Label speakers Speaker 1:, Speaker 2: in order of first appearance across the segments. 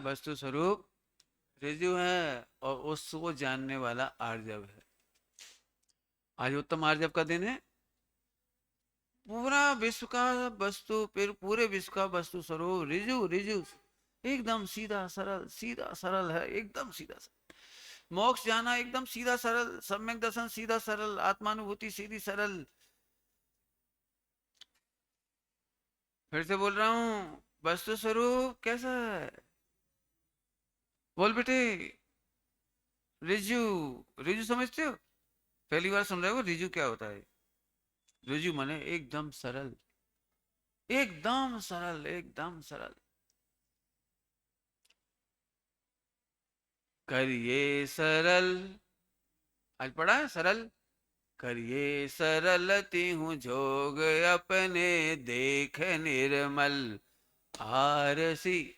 Speaker 1: वस्तु स्वरूप ऋजु है और उसको जानने वाला आर्जव है। आज उत्तम आर्जव का दिन है। पूरा विश्व का वस्तु, फिर पूरे विश्व का वस्तु स्वरूप ऋजु ऋजु एकदम सीधा सरल है, एकदम सीधा सरल। मोक्ष जाना एकदम सीधा सरल, सम्यक दर्शन सीधा सरल, आत्मानुभूति सीधी सरल। फिर से बोल रहा हूं, वस्तु स्वरूप कैसा है? बोल बेटे। रिजु। रिजु समझते हो? पहली बार सुन रहे हो रिजु क्या होता है? रिजु माने एकदम सरल, एकदम सरल, एकदम सरल। करिए सरल, आज पढ़ा है सरल। करिए सरल तिहु जोग अपने देख निर्मल आरसी।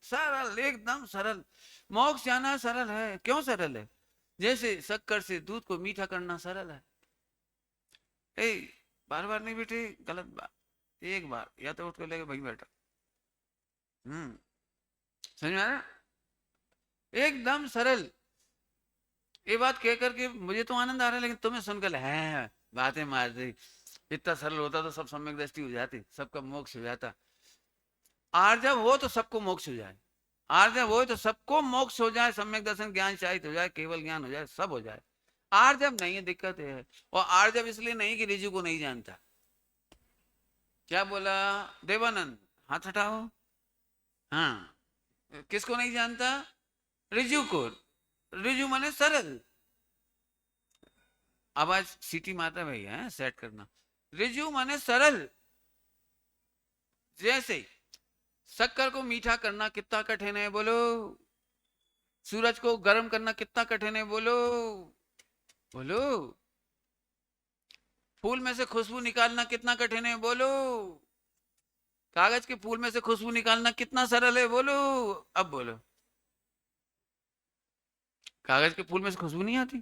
Speaker 1: सरल, एकदम सरल। मोक्ष जाना सरल है। क्यों सरल है? जैसे शक्कर से दूध को मीठा करना सरल है। ए, बार बार नहीं बेटे, गलत बात। एक बार या तो उठ कर लेके वहीं बैठा। समझ में आ रहा? एकदम सरल। ये बात कह करके मुझे तो आनंद आ रहा है, लेकिन तुम्हें सुनकर है बातें मार दी। इतना सरल होता तो सब सम्यक दृष्टि हो जाती, सबका मोक्ष हो जाता। आर्जव हो तो सबको मोक्ष हो जाए। आर्जव हो तो सबको मोक्ष हो जाए, सम्यक दर्शन ज्ञान शाहित हो जाए, केवल ज्ञान हो जाए, सब हो जाए। आर्जव नहीं है, दिक्कत है। और आर्जव इसलिए नहीं कि रिजु को नहीं जानता। क्या बोला देवानंद? हाथ हटाओ। हाँ, किसको नहीं जानता? रिजु को। रिजु माने सरल। आवाज सीटी मारता भैया है, सेट करना। रिजु माने सरल। जैसे शक्कर को मीठा करना कितना कठिन है बोलो। सूरज को गर्म करना कितना कठिन है बोलो। बोलो। फूल में से खुशबू निकालना कितना कठिन है बोलो। कागज के फूल में से खुशबू निकालना कितना सरल है बोलो। अब बोलो। कागज के फूल में से खुशबू नहीं आती?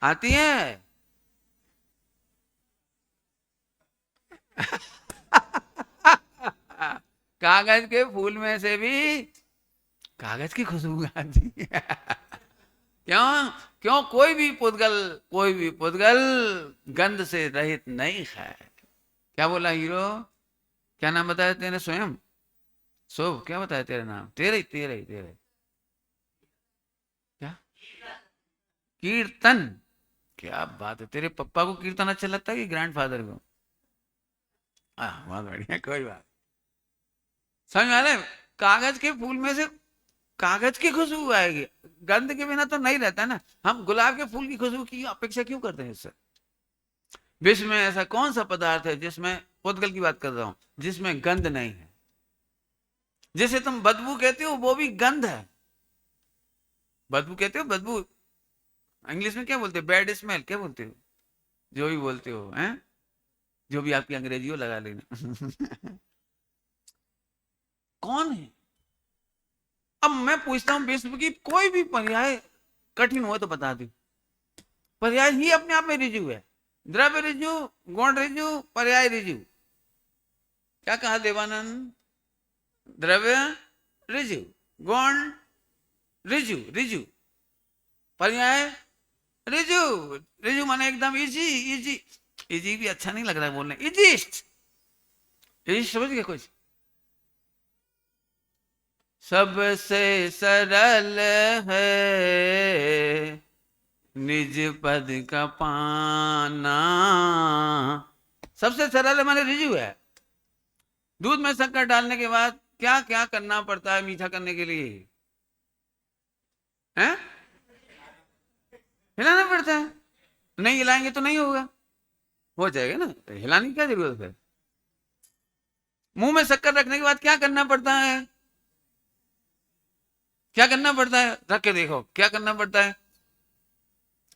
Speaker 1: आती है। कागज के फूल में से भी कागज की खुशबू आती है। क्यों? क्यों? कोई भी पुद्गल गंध से रहित नहीं है। क्या बोला हीरो? क्या नाम बताया तेने स्वयं? शुभ, क्या बताया तेरा नाम? तेरे क्या? कीर्तन। क्या बात है, तेरे पप्पा को कीर्तन अच्छा लगता है कि ग्रैंडफादर को? बहुत बढ़िया, कोई बात। समझ में आ रहा है? कागज के फूल में से कागज की खुशबू आएगी। गंध के बिना तो नहीं रहता ना। हम गुलाब के फूल की खुशबू की अपेक्षा क्यों करते हैं इससे? विश्व में ऐसा कौन सा पदार्थ है जिसमें, पुद्गल की बात कर रहा हूं, जिसमें गंध नहीं है? जिसे तुम बदबू कहते हो वो भी गंध है। बदबू कहते हो, बदबू इंग्लिश में क्या बोलते हो? बैड स्मेल क्या बोलते हो? जो भी बोलते हो हैं, जो भी आपकी अंग्रेजी हो लगा लेना। कौन है? अब मैं पूछता हूं, विश्व की कोई भी पर्याय कठिन हो तो बता दो। पर्याय ही अपने आप में रिजु है। द्रव्य रिजु, गुण रिजु, पर्याय रिजु। क्या कहा देवानंद? द्रव्य रिजु, गुण रिजु रिजु, पर्याय रिजु। रिजु माने एकदम इजी। इजी, इजी भी अच्छा नहीं लग रहा है बोलने। इजीस्ट, इजी समझ गए कुछ? सबसे सरल है निज पद का पाना। सबसे सरल है माने रिजु है। दूध में शक्कर डालने के बाद क्या क्या करना पड़ता है मीठा करने के लिए? हैं? हिलाना पड़ता है। नहीं हिलाएंगे तो नहीं होगा। हो जाएगा ना, तो हिलाने की क्या जरूरत है? मुंह में शक्कर रखने के बाद क्या करना पड़ता है? क्या करना पड़ता है? रख के देखो क्या करना पड़ता है।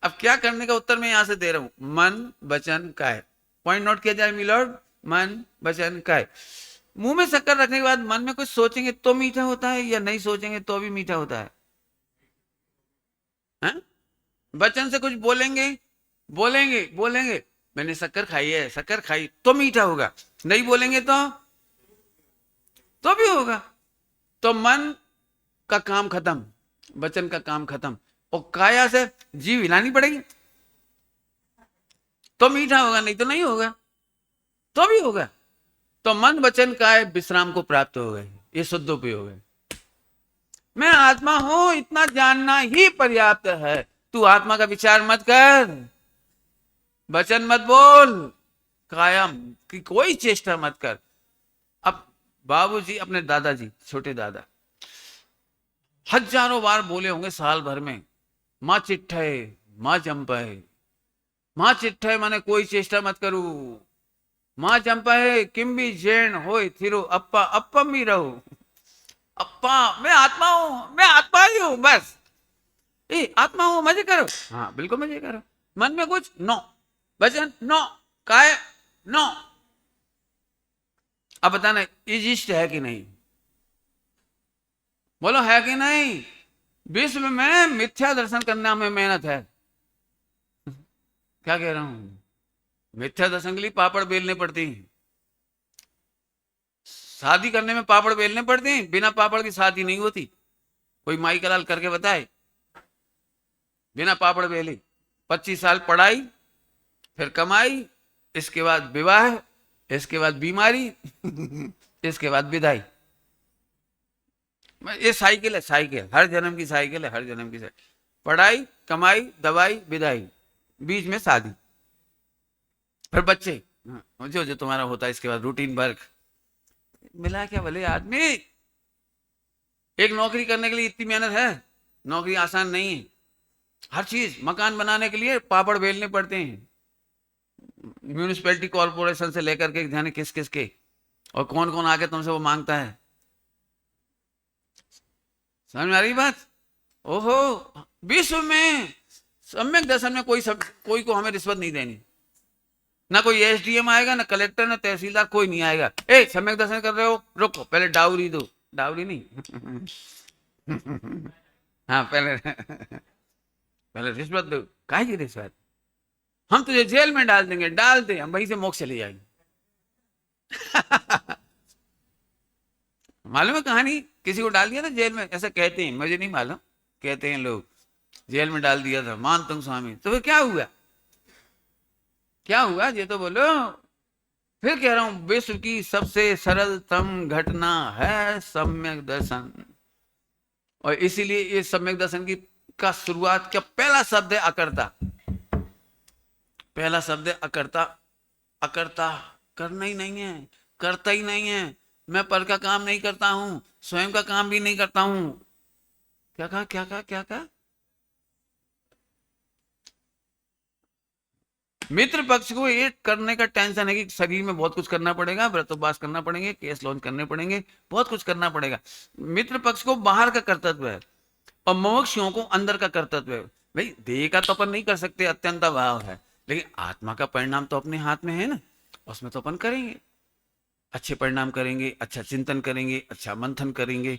Speaker 1: अब क्या करने का उत्तर मैं यहां से दे रहा हूं। मन वचन काय। पॉइंट नोट किया जाए मिलोड। मन वचन काय। मुंह में शक्कर रखने के बाद मन में कुछ सोचेंगे तो मीठा होता है, या नहीं सोचेंगे तो भी मीठा होता है? हैं? वचन से कुछ बोलेंगे, बोलेंगे बोलेंगे मैंने शक्कर खाई है, शक्कर खाई तो मीठा होगा। नहीं बोलेंगे तो भी होगा। तो मन का काम खत्म, वचन का काम खत्म। और काया से जीभ हिलानी पड़ेगी तो मीठा होगा, नहीं तो नहीं होगा, तो भी होगा। तो मन वचन काय विश्राम को प्राप्त हो गए, ये शुद्धोपयोग है। मैं आत्मा हूं इतना जानना ही पर्याप्त है। तू आत्मा का विचार मत कर, वचन मत बोल, कायम की कोई चेष्टा मत कर। अब बाबूजी अपने दादाजी, छोटे दादा, हजारों बार बोले होंगे साल भर में, माँ चिट्ठे माँ जंपे, माँ चिट्ठे माने कोई चेष्टा मत करू, माँ जंपे किम भी जैन होय थिरो अप्पा अप्पम ही रहो। अप्पा मैं आत्मा हूं, मैं आत्मा ही हूं बस। आत्मा हूं, मजे करो। हाँ बिल्कुल मजे करो। मन में कुछ नो, वचन नो, काय नो। अब बताना इजिस्ट है कि नहीं, बोलो है कि नहीं। विश्व में मिथ्या दर्शन करना में मेहनत है। क्या कह रहा हूं, मिथ्या दर्शन के लिए पापड़ बेलने पड़ती हैं, शादी करने में पापड़ बेलने पड़ते हैं, बिना पापड़ की शादी नहीं होती। कोई माई का लाल करके बताए, बिना पापड़ बेले 25 साल पढ़ाई, फिर कमाई, इसके बाद विवाह, इसके बाद बीमारी इसके बाद विदाई। ये साइकिल है, साइकिल, हर जन्म की साइकिल है, हर जन्म की साइकिल। पढ़ाई, कमाई, दवाई, विदाई, बीच में शादी, फिर बच्चे, जो जो तुम्हारा होता है, इसके बाद रूटीन वर्क। मिला क्या भले आदमी। एक नौकरी करने के लिए इतनी मेहनत है, नौकरी आसान नहीं है। हर चीज, मकान बनाने के लिए पापड़ बेलने पड़ते हैं, म्यूनिसिपैलिटी कॉर्पोरेशन से लेकर के जाने किस किस के, और कौन कौन आके तुमसे वो मांगता है। समझ में आ रही बात। ओहो, विश्व में सम्यक दर्शन में कोई को हमें रिश्वत नहीं देनी। ना कोई एसडीएम आएगा, ना कलेक्टर, ना तहसीलदार, कोई नहीं आएगा। सम्यक दर्शन कर रहे हो, रुको पहले डाउरी दो। डाउरी नहीं हाँ पहले पहले रिश्वत दो। काहे की रिश्वत, हम तुझे जेल में डाल देंगे, डाल दे, हम वहीं से मोक्ष चले जाएंगे मालूम है कहानी, किसी को डाल दिया था जेल में, ऐसा कहते हैं, मुझे नहीं मालूम, कहते हैं लोग जेल में डाल दिया था मान तुंग स्वामी। तो फिर क्या हुआ, क्या हुआ ये तो बोलो। फिर कह रहा हूं, विश्व की सबसे सरलतम घटना है सम्यक दर्शन। और इसीलिए ये सम्यक दर्शन की का शुरुआत क्या, पहला शब्द है अकर्ता। पहला शब्द है अकर्ता। अकर्ता करना ही नहीं है, करता ही नहीं है। मैं पर का काम नहीं करता हूं, स्वयं का काम भी नहीं करता हूं। क्या कहा, क्या कहा, क्या कहा। मित्र पक्ष को ये करने का टेंशन है कि शरीर में बहुत कुछ करना पड़ेगा, व्रतोपवास करना पड़ेंगे, केस लॉन्च करने पड़ेंगे, बहुत कुछ करना पड़ेगा। मित्र पक्ष को बाहर का कर्तव्य है और मोक्षियों को अंदर का कर्तव्य है। भाई देह का तो अपन नहीं कर सकते, अत्यंत अभाव है, लेकिन आत्मा का परिणाम तो अपने हाथ में है ना, उसमें तो अपन करेंगे, अच्छे परिणाम करेंगे, अच्छा चिंतन करेंगे, अच्छा मंथन करेंगे।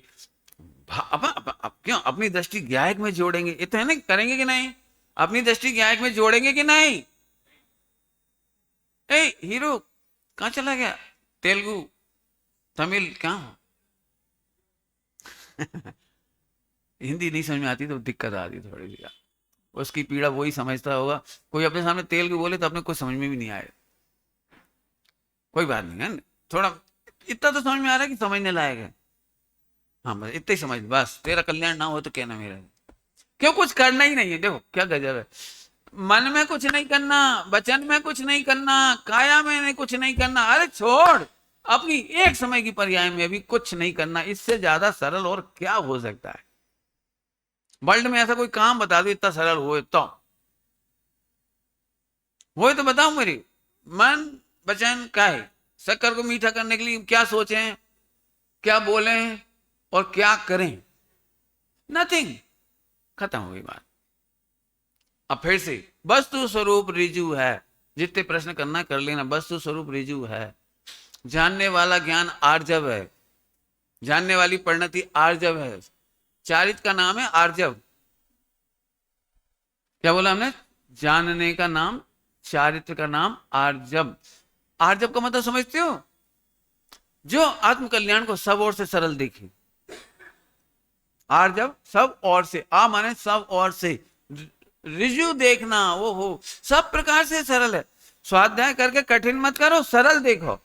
Speaker 1: क्यों अपनी दृष्टि ज्ञायक में जोड़ेंगे, ये तो है ना, करेंगे कि नहीं, अपनी दृष्टि ज्ञायक में जोड़ेंगे कि नहीं। हीरो कहां चला गया, तेलुगु तमिल कहां हिंदी नहीं समझ में आती तो दिक्कत आती थोड़ी सी, उसकी पीड़ा वही समझता होगा। कोई अपने सामने तेलुगु बोले तो अपने कुछ समझ में भी नहीं आए, कोई बात नहीं है, थोड़ा इतना तो समझ में आ रहा है कि समझने लायक है। हाँ बस इतना ही समझ, बस तेरा कल्याण ना हो तो कहना मेरा, क्यों कुछ करना ही नहीं है। देखो क्या गजब है, मन में कुछ नहीं करना, वचन में कुछ नहीं करना, काया में नहीं कुछ नहीं करना। अरे छोड़, अपनी एक समय की पर्याय में भी कुछ नहीं करना, इससे ज्यादा सरल और क्या हो सकता है। वर्ल्ड में ऐसा कोई काम बता दो इतना सरल हो तो बताओ मेरी। मन वचन काय, शक्कर को मीठा करने के लिए क्या सोचें, क्या बोलें और क्या करें, नथिंग, खत्म हो गई बात। अब फिर से वस्तु स्वरूप रिजु है, जितने प्रश्न करना कर लेना, वस्तु स्वरूप रिजु है। जानने वाला ज्ञान आर्जव है, जानने वाली परिणति आर्जव है। चारित्र का नाम है आर्जव। क्या बोला हमने, जानने का नाम, चारित्र का नाम आर्जव। आर्जव का मतलब समझते हो, जो आत्म कल्याण को सब ओर से सरल देखे। आर जब सब और से, आ माने सब और से, रिजु देखना, वो हो सब प्रकार से सरल है। स्वाध्याय करके कठिन मत करो, सरल देखो।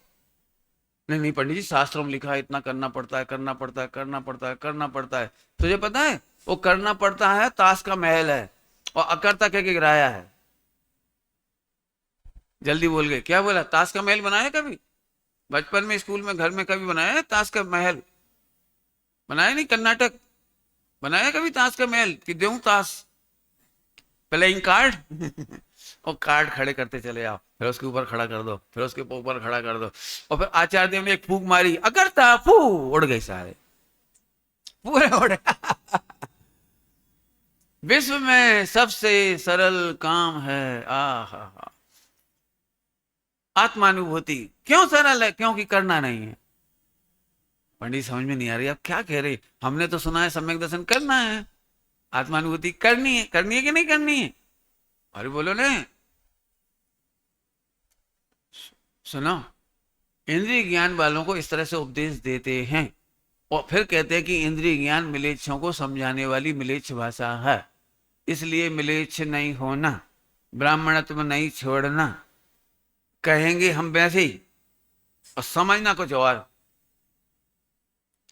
Speaker 1: नहीं नहीं पंडित जी शास्त्रों में लिखा है इतना करना पड़ता है, करना पड़ता है, करना पड़ता है, करना पड़ता है। तुझे पता है वो करना पड़ता है ताश का महल है और अकर्ता कह के गिराया है। जल्दी बोल गए, क्या बोला? ताश का महल बनाया कभी? बचपन में स्कूल में घर में कभी बनाया है ताश का महल? बनाया नहीं? कर्नाटक बनाया कभी ताश का महल कि दूं ताश प्लेइंग कार्ड? और कार्ड खड़े करते चले आओ, फिर उसके ऊपर खड़ा कर दो, फिर उसके ऊपर खड़ा कर दो, और फिर आचार्य देव ने एक फूंक मारी, अकर्ता फू, उड़ गए सारे, पूरे उड़े। विश्व में सबसे सरल काम है आहा आत्मानुभूति। क्यों सरल है? क्योंकि करना नहीं है। पंडित समझ में नहीं आ रही आप क्या कह रहे? हमने तो सुना है सम्यक दर्शन करना है, आत्मानुभूति करनी है। करनी है कि नहीं करनी है? अरे बोलो ने। सुनो, इंद्रिय ज्ञान वालों को इस तरह से उपदेश देते हैं और फिर कहते हैं कि इंद्रिय ज्ञान मिलेच्छों को समझाने वाली मिलेच्छ भाषा है, इसलिए मिलेच्छ नहीं होना, ब्राह्मणत्व नहीं छोड़ना। कहेंगे हम वैसे ही और समझना कुछ और।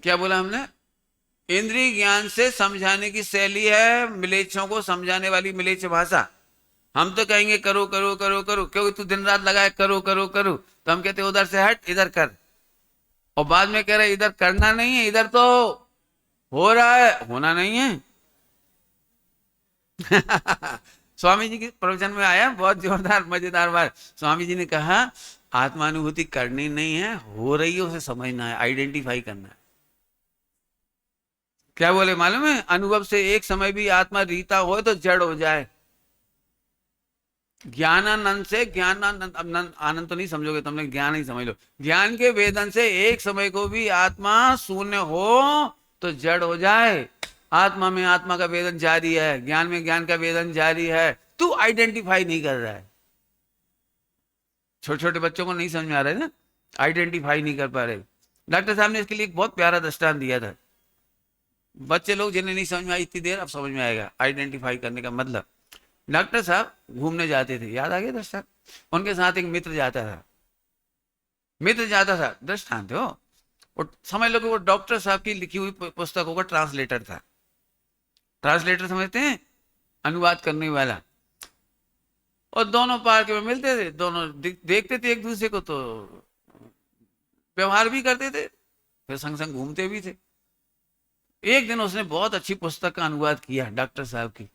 Speaker 1: क्या बोला हमने? इंद्रिय ज्ञान से समझाने की शैली है मिलेच्छों को समझाने वाली मिलेच्छ भाषा। हम तो कहेंगे करो करो करो करो, क्योंकि तू दिन रात लगाए करो करो करो, तो हम कहते उधर से हट इधर कर, और बाद में कह रहे इधर करना नहीं है, इधर तो हो रहा है, होना नहीं है। स्वामी जी के प्रवचन में आया बहुत जोरदार मजेदार बात। स्वामी जी ने कहा आत्मानुभूति करनी नहीं है, हो रही है उसे समझना है, आइडेंटिफाई करना है। क्या बोले मालूम है? अनुभव से एक समय भी आत्मा रीता हो तो जड़ हो जाए। ज्ञानानंद से, ज्ञानानंद, आनंद तो नहीं समझोगे तुमने, ज्ञान ही समझ लो। ज्ञान के वेदन से एक समय को भी आत्मा शून्य हो तो जड़ हो जाए। आत्मा में आत्मा का वेदन जारी है, ज्ञान में ज्ञान का वेदन जारी है, तू आइडेंटिफाई नहीं कर रहा है। छोटे छोटे बच्चों को नहीं समझ में आ रहा है ना, आइडेंटिफाई नहीं कर पा रहे। डॉक्टर साहब ने इसके लिए एक बहुत प्यारा दृष्टांत दिया था। बच्चे लोग जिन्हें नहीं समझ में आई इतनी देर, अब समझ में आएगा आइडेंटिफाई करने का मतलब। डॉक्टर साहब घूमने जाते थे, याद आ गया दृष्टांत? उनके साथ एक मित्र जाता था, दृष्टांत हो। और समझ लो कि वो डॉक्टर साहब की लिखी हुई पुस्तकों का ट्रांसलेटर था। ट्रांसलेटर समझते हैं? अनुवाद करने वाला। और दोनों पार्क में मिलते थे, दोनों देखते थे एक दूसरे को, तो व्यवहार भी करते थे, फिर संग संग घूमते भी थे। एक दिन उसने बहुत अच्छी पुस्तक का अनुवाद किया डॉक्टर साहब की,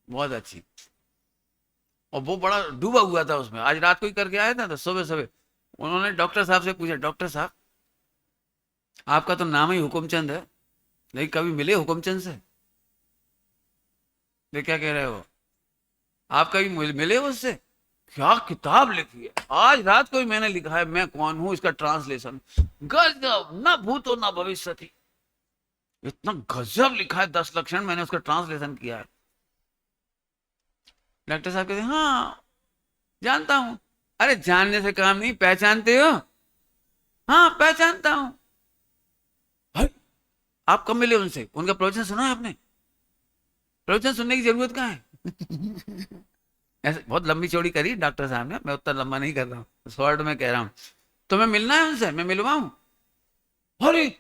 Speaker 1: बहुत अच्छी, और वो बड़ा डूबा हुआ था उसमें। आज रात को ही करके आया था, तो सुबह सुबह उन्होंने डॉक्टर साहब से पूछा, डॉक्टर साहब आपका तो नाम ही हुकुमचंद है, लेकिन कभी मिले हुकुमचंद से? देख क्या कह रहे हो आप, कभी मिले उससे? क्या किताब लिखी है, आज रात को ही मैंने लिखा है मैं कौन हूं, इसका ट्रांसलेशन। गजब, ना भूतो ना भविष्यति, इतना गजब लिखा है, 10 लक्षण, मैंने उसका ट्रांसलेशन किया है। डॉक्टर साहब कहते हाँ जानता हूं। अरे जानने से काम नहीं, पहचानते हो? हाँ पहचानता हूं। आप कब मिले उनसे? उनका प्रवचन सुना है आपने? प्रवचन सुनने की जरूरत कहाँ है? ऐसे बहुत लंबी चौड़ी करी डॉक्टर साहब ने, मैं उतना लंबा नहीं कर रहा हूँ, शॉर्ट में कह रहा हूँ। तुम्हें मिलना है उनसे, मैं मिलवाऊं? अरे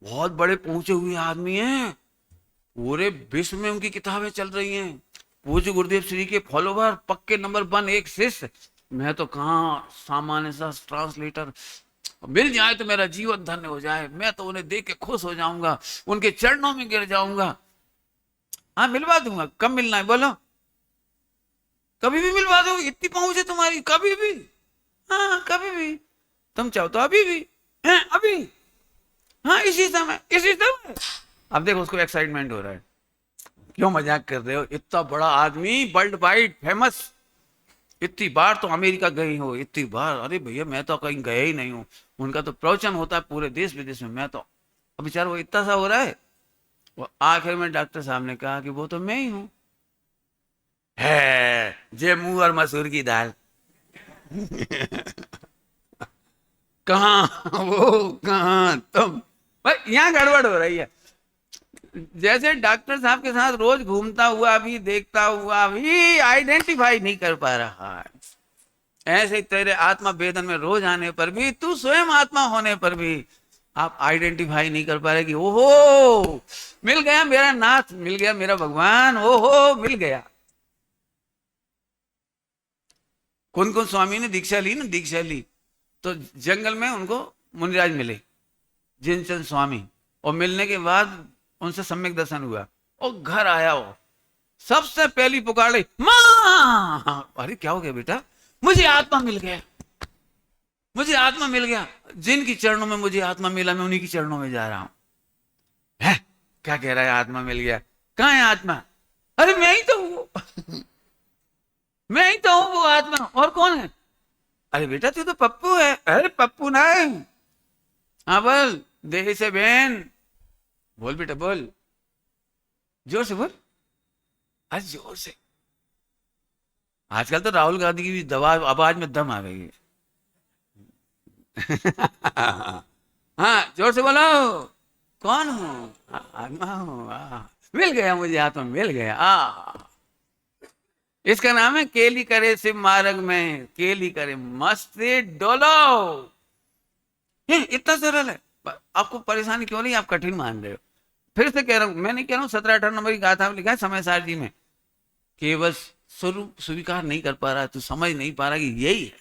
Speaker 1: बहुत बड़े पहुंचे हुए आदमी हैं, पूरे विश्व में उनकी किताबें चल रही हैं, पूज्य गुरुदेव श्री के फॉलोवर, पक्के नंबर 1 एक शिष्य। मैं तो कहाँ सामान्य सा ट्रांसलेटर, मिल जाए तो मेरा जीवन धन्य हो जाए, मैं तो उन्हें देख के खुश हो जाऊंगा, उनके चरणों में गिर जाऊंगा। हाँ मिलवा दूंगा, कब मिलना है बोलो? कभी भी मिलवा दो, इतनी पहुंच है तुम्हारी, कभी भी। हाँ कभी भी, तुम चाहो तो अभी भी है, अभी, हाँ इसी समय, इसी समय। अब देखो उसको एक्साइटमेंट हो रहा है। क्यों मजाक कर रहे हो? इतना बड़ा आदमी, वर्ल्ड वाइड फेमस, इतनी बार तो अमेरिका गई हो, इतनी बार। अरे भैया मैं तो कहीं गया ही नहीं हूँ, उनका तो प्रवचन होता है पूरे देश विदेश में, मैं तो, अब बेचारा वो इतना सा हो रहा है। वो आखिर में डॉक्टर साहब ने कहा कि वो तो मैं ही हूं। है जे मुंह और मसूर की दाल। कहाँ वो, कहाँ तुम? भाई यहाँ गड़बड़ हो रही है। जैसे डॉक्टर साहब के साथ रोज घूमता हुआ भी, देखता हुआ भी आइडेंटिफाई नहीं कर पा रहा है, ऐसे तेरे आत्मा वेदन में रोज आने पर भी, तू स्वयं आत्मा होने पर भी आप आइडेंटिफाई नहीं कर पा रहे कि ओहो मिल गया मेरा नाथ, मिल गया मेरा भगवान, ओहो मिल गया। कौन कौन स्वामी ने दीक्षा ली ना, दीक्षा ली तो जंगल में उनको मुनिराज मिले, जिनचंद स्वामी, और मिलने के बाद उनसे सम्यक दर्शन हुआ और घर आया, वो सबसे पहली पुकार ली मां। अरे क्या हो गया बेटा? मुझे आत्मा मिल गया, मुझे आत्मा मिल गया, जिनकी चरणों में मुझे आत्मा मिला मैं उन्हीं की चरणों में जा रहा हूं। है क्या कह रहा है? आत्मा मिल गया? कहां है आत्मा? अरे मैं ही तो हूं मैं ही तो हूं वो आत्मा, और कौन है? अरे बेटा तू तो पप्पू है। अरे पप्पू नहीं, हाँ बोल, देह से बहन, बोल बेटा बोल, जोर से बोल, आज जोर से। आजकल तो राहुल गांधी की भी दवा आवाज में दम आ गई है। हाँ जोर से बोलो, कौन हूँ? आत्मा हूँ। मिल गया मुझे आत्मा, मिल गया। इसका नाम है केली करे शिव मार्ग में, केली करे मस्ती डोलो। इतना सरल है, आपको परेशानी क्यों नहीं? आप कठिन मान रहे हो। फिर से कह रहा हूं, मैं नहीं कह रहा हूं 17-18 नंबर की गाथा में लिखा है समय सार जी में, केवल स्वरूप स्वीकार नहीं कर पा रहा, तू समझ नहीं पा रहा कि यही है।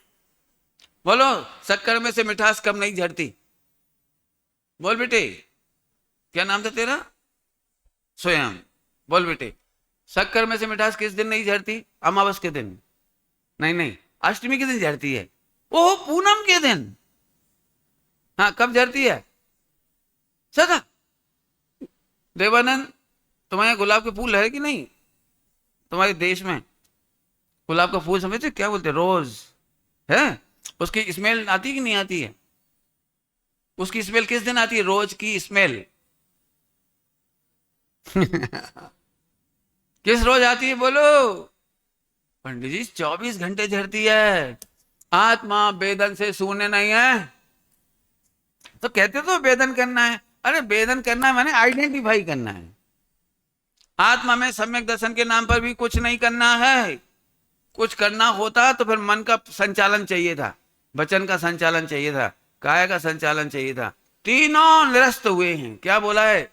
Speaker 1: बोलो, शक्कर में से मिठास कब नहीं झरती? बोल बेटे, क्या नाम था तेरा? स्वयं। बोल बेटे, शक्कर में से मिठास किस दिन नहीं झरती? अमावस के दिन? नहीं नहीं, अष्टमी के दिन झरती है। ओह पूनम के दिन। हाँ कब झरती है? सदा। देवानंद, तुम्हारे गुलाब के फूल है कि नहीं? तुम्हारे देश में गुलाब का फूल समझते क्या बोलते? रोज है। उसकी स्मेल आती कि नहीं आती है? उसकी स्मेल किस दिन आती है? रोज की स्मेल किस रोज आती है? बोलो पंडित जी। 24 घंटे झरती है। आत्मा वेदन से शून्य नहीं है, तो कहते तो वेदन करना है। अरे वेदन करना है माने आइडेंटिफाई करना है। आत्मा में सम्यक दर्शन के नाम पर भी कुछ नहीं करना है। कुछ करना होता तो फिर मन का संचालन चाहिए था, वचन का संचालन चाहिए था, काया का संचालन चाहिए था। तीनों निरस्त हुए हैं। क्या बोला है?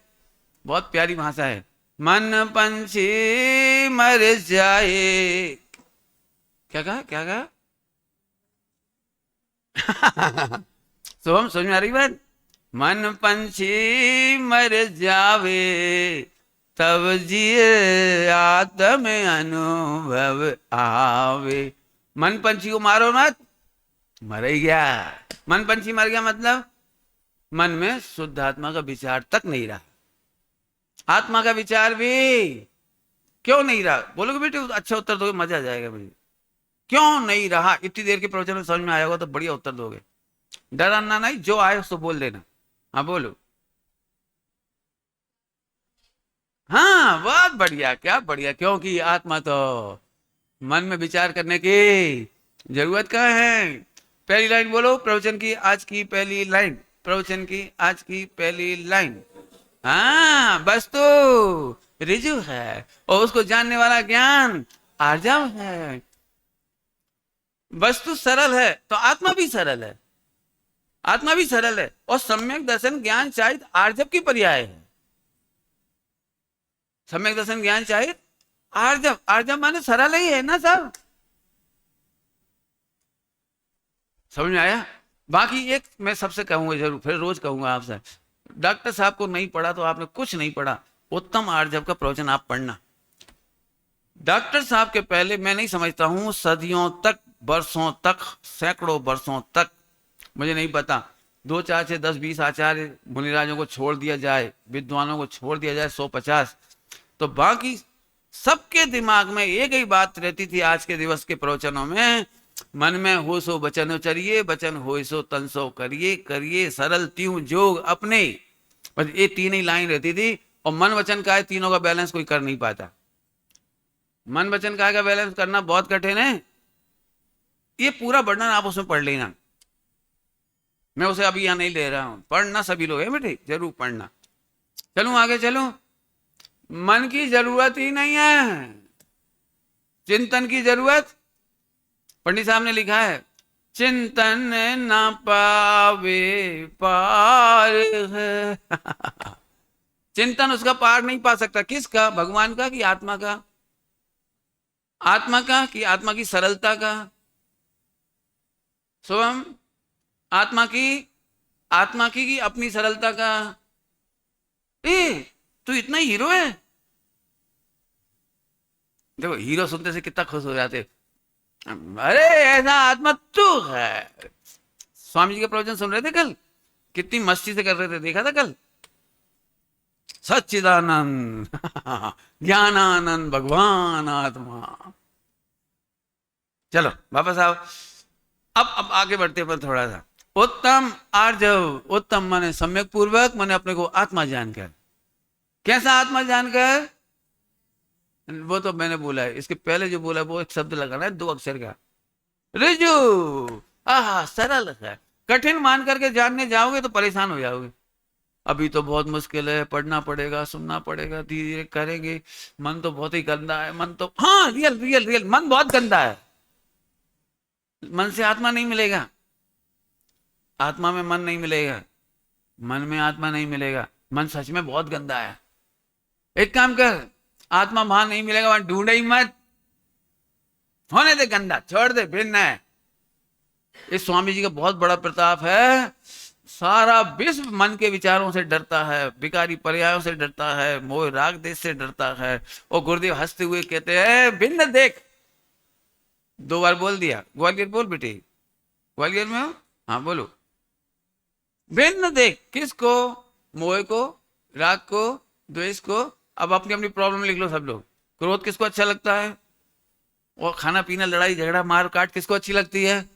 Speaker 1: बहुत प्यारी भाषा है। मन पंछी मर जाए, क्या कहा? क्या कहा? सोहम समझ में आ रही बात? मन पंछी मर जावे तब जिए आत्म अनुभव आवे। मन पंछी को मारो मत, मर ही गया। मन पंछी मर गया मतलब मन में शुद्ध आत्मा का विचार तक नहीं रहा। आत्मा का विचार भी क्यों नहीं रहा? बोलोगे बेटे अच्छा उत्तर दोगे, मजा आ जाएगा मुझे। क्यों नहीं रहा? इतनी देर के प्रवचन में समझ में आया होगा तो बढ़िया उत्तर दोगे। डरना नहीं, जो आए उसको बोल देना। हाँ बोलो। हाँ बहुत बढ़िया, क्या बढ़िया। क्योंकि आत्मा तो मन में विचार करने की जरूरत कहाँ है? पहली लाइन बोलो प्रवचन की आज की पहली लाइन, प्रवचन की आज की पहली लाइन। हाँ बस तो रिजु है और उसको जानने वाला ज्ञान आर्जव है। वस्तु सरल है तो आत्मा भी सरल है, आत्मा भी सरल है। और सम्यक दर्शन ज्ञान चाहित आर्जव की पर्याय है। सम्यक दर्शन ज्ञान चाहित आर्जव, आर्जव माने सरल ही है ना सब। समझ में आया? बाकी एक मैं सबसे कहूंगा जरूर, फिर रोज कहूंगा आपसे, डॉक्टर साहब को नहीं पढ़ा तो आपने कुछ नहीं पढ़ा। उत्तम आर्जव का प्रवचन आप पढ़ना। डॉक्टर साहब के पहले मैं नहीं समझता हूं सदियों तक, वर्षों तक, सैकड़ों वर्षों तक, मुझे नहीं पता, 2 4 6 10 20 आचार्य मुनिराजों को छोड़ दिया जाए, विद्वानों को छोड़ दिया जाए 150, तो बाकी सबके दिमाग में एक ही बात रहती थी आज के दिवस के प्रवचनों में, मन में हो सो बचन उचरिए, बचन हो सो तन सो करिए, करिए सरल त्यों जोग अपने। बस ये 3 ही लाइन रहती थी। और मन वचन का है, तीनों का बैलेंस कोई कर नहीं पाता। मन वचन का बैलेंस करना बहुत कठिन है। ये पूरा वर्णन आप उसमें पढ़ लेना, मैं उसे अभी यहां नहीं ले रहा हूं। पढ़ना सभी लोग है बेटे, जरूर पढ़ना। चलूं आगे चलूं? मन की जरूरत ही नहीं है, चिंतन की जरूरत। पंडित साहब ने लिखा है, चिंतन न पावे पार है। चिंतन उसका पार नहीं पा सकता। किसका? भगवान का कि आत्मा का? आत्मा का कि आत्मा की सरलता का? स्वयं आत्मा की, आत्मा की कि अपनी सरलता का? ए तू इतना हीरो है। देखो हीरो सुनते से कितना खुश हो जाते। अरे ऐसा आत्मा तू है। स्वामी जी के प्रवचन सुन रहे थे कल, कितनी मस्ती से कर रहे थे, देखा था कल। सच्चिदानंद ज्ञानानंद भगवान आत्मा। चलो वापस आओ। अब आगे बढ़ते पर थोड़ा सा। उत्तम आर्जव, उत्तम माने सम्यक पूर्वक, माने अपने को आत्मा जानकर। कैसा आत्मा जानकर? वो तो मैंने बोला है, इसके पहले जो बोला वो एक शब्द लगाना है 2 अक्षर का, रिजु। आहा सरल है। कठिन मान करके जानने जाओगे तो परेशान हो जाओगे। अभी तो बहुत मुश्किल है, पढ़ना पड़ेगा, सुनना पड़ेगा, धीरे धीरे करेंगे। मन तो बहुत ही गंदा है, मन तो, हाँ रियल रियल रियल मन बहुत गंदा है। मन से आत्मा नहीं मिलेगा, आत्मा में मन नहीं मिलेगा, मन में आत्मा नहीं मिलेगा। मन सच में बहुत गंदा है। एक काम कर, आत्मा वहां नहीं मिलेगा, वहां ढूंढे ही मत, होने दे गंदा, छोड़ दे, भिन्न है। इस स्वामी जी का बहुत बड़ा प्रताप है। सारा विश्व मन के विचारों से डरता है, विकारी पर्यायों से डरता है, मोह राग देश से डरता है। और गुरुदेव हंसते हुए कहते हैं, भिन्न देख। 2 बार बोल दिया। ग्वालियर बोल बेटे, ग्वालियर में हो? हाँ बोलो। भिन्न देख किसको? मोह को, राग को, द्वेष को। अब अपनी अपनी प्रॉब्लम लिख लो सब लोग। क्रोध किसको अच्छा लगता है? और खाना पीना, लड़ाई झगड़ा, मार काट किसको अच्छी लगती है?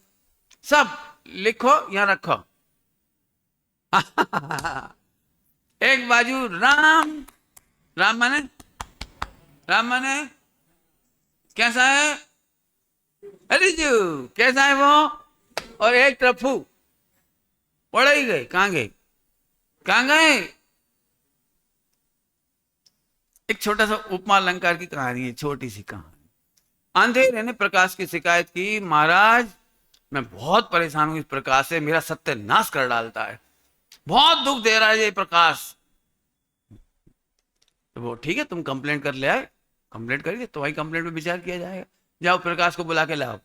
Speaker 1: सब लिखो, यहां रखो। एक बाजू राम, राम माने, राम माने कैसा है? अरे जो कैसा है वो? और एक टप्पू, पड़े ही गए। कहां गए? कहां गए? एक छोटा सा उपमा अलंकार की कहानी है, छोटी सी कहानी। अंधेरे ने प्रकाश की शिकायत की, महाराज मैं बहुत परेशान हूं, इस प्रकाश से मेरा सत्यानाश कर डालता है, बहुत दुख दे रहा है ये प्रकाश। तो वो ठीक है, तुम कंप्लेंट कर ले आए, कंप्लेंट करिए, तो वही कंप्लेंट में विचार किया जाएगा। जाओ प्रकाश को बुला के लाओ।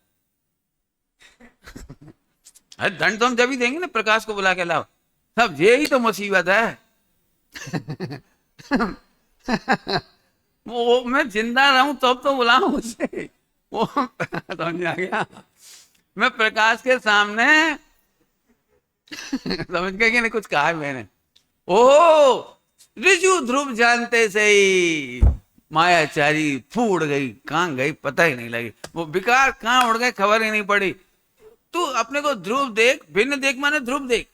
Speaker 1: अरे दंड तो हम जब ही देंगे ना, प्रकाश को बुला के लाओ। सब यही तो मुसीबत है। वो मैं जिंदा रहूं तब तो बुलाऊं उसे। वो समझ आ गया। मैं प्रकाश के सामने समझ गए कि नहीं? कुछ कहा है मैंने। ओ रिजु ध्रुव जानते से ही मायाचारी फूट गई, कहां गई पता ही नहीं लगी। वो विकार कहां उड़ गए खबर ही नहीं पड़ी। तू अपने को ध्रुव देख, भिन्न देख माने ध्रुव देख।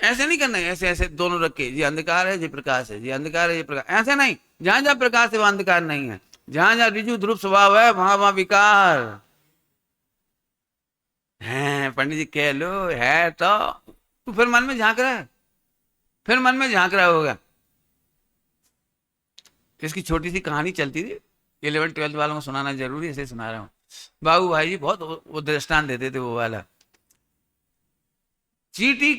Speaker 1: ऐसे नहीं करना है, ऐसे ऐसे दोनों रख के, जी अंधकार है जी प्रकाश है, जी अंधकार है जी प्रकाश, ऐसे नहीं। जहां जहां प्रकाश है वहां अंधकार नहीं है, जहां जहां रिजु ध्रुव स्वभाव है वहां वहां विकार है। पंडित जी कह लो है तो तू फिर मन में झांक रहा है, फिर मन में झांक रहा होगा। इसकी छोटी सी कहानी चलती थी, 11th-12th वालों को सुनाना जरूरी है, ऐसे सुना रहा हूँ। बाबू भाई जी बहुत वो दृष्टांत देते थे, वो वाला। चीटी,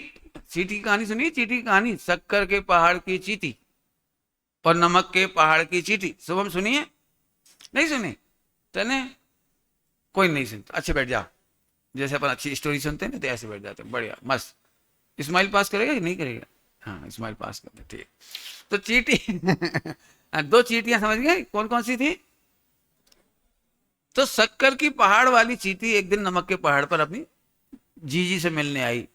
Speaker 1: चीटी की कहानी सुनिए, चीटी की कहानी। शक्कर के पहाड़ की चीटी और नमक के पहाड़ की चीटी। शुभम सुनिए? नहीं सुनी? तने कोई नहीं सुनता, अच्छे बैठ जाओ। जैसे अपन अच्छी स्टोरी सुनते हैं ना, तो ऐसे बैठ जाते हैं, बढ़िया मस्त। स्माइल पास करेगा कि नहीं करेगा? हाँ स्माइल पास करते, ठीक। तो चीटी 2 चीटियां समझ गए कौन कौन सी थी? तो शक्कर की पहाड़ वाली चीटी एक दिन नमक के पहाड़ पर अपनी जीजी से मिलने आई।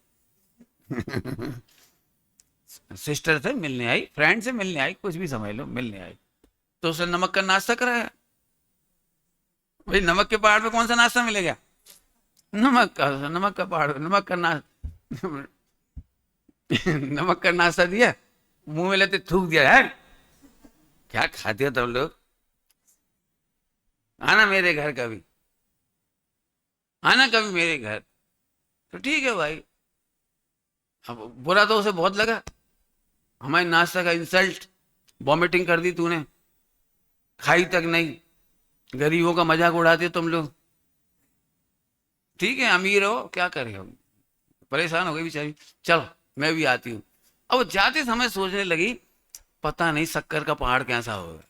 Speaker 1: सिस्टर से मिलने आई, फ्रेंड से मिलने आई, कुछ भी समझ लो, मिलने आई। तो उसने नमक का नाश्ता कराया। भाई नमक के पहाड़ पे कौन सा नाश्ता मिलेगा? नमक का पहाड़, नमक का नाश्ता। नमक का नाश्ता दिया, मुंह में लेते थूक दिया। यार क्या खाते हो तुम लोग? आना मेरे घर कभी, आना कभी मेरे घर। तो ठीक है भाई। अब बुरा तो उसे बहुत लगा, हमारे नाश्ता का इंसल्ट। वॉमिटिंग कर दी तूने, खाई तक नहीं। गरीबों का मजाक उड़ाते हो तुम लोग। ठीक है अमीर हो, क्या करे हम, परेशान हो गई बेचारी। चलो मैं भी आती हूँ। अब वो जाते समय सोचने लगी, पता नहीं शक्कर का पहाड़ कैसा होगा,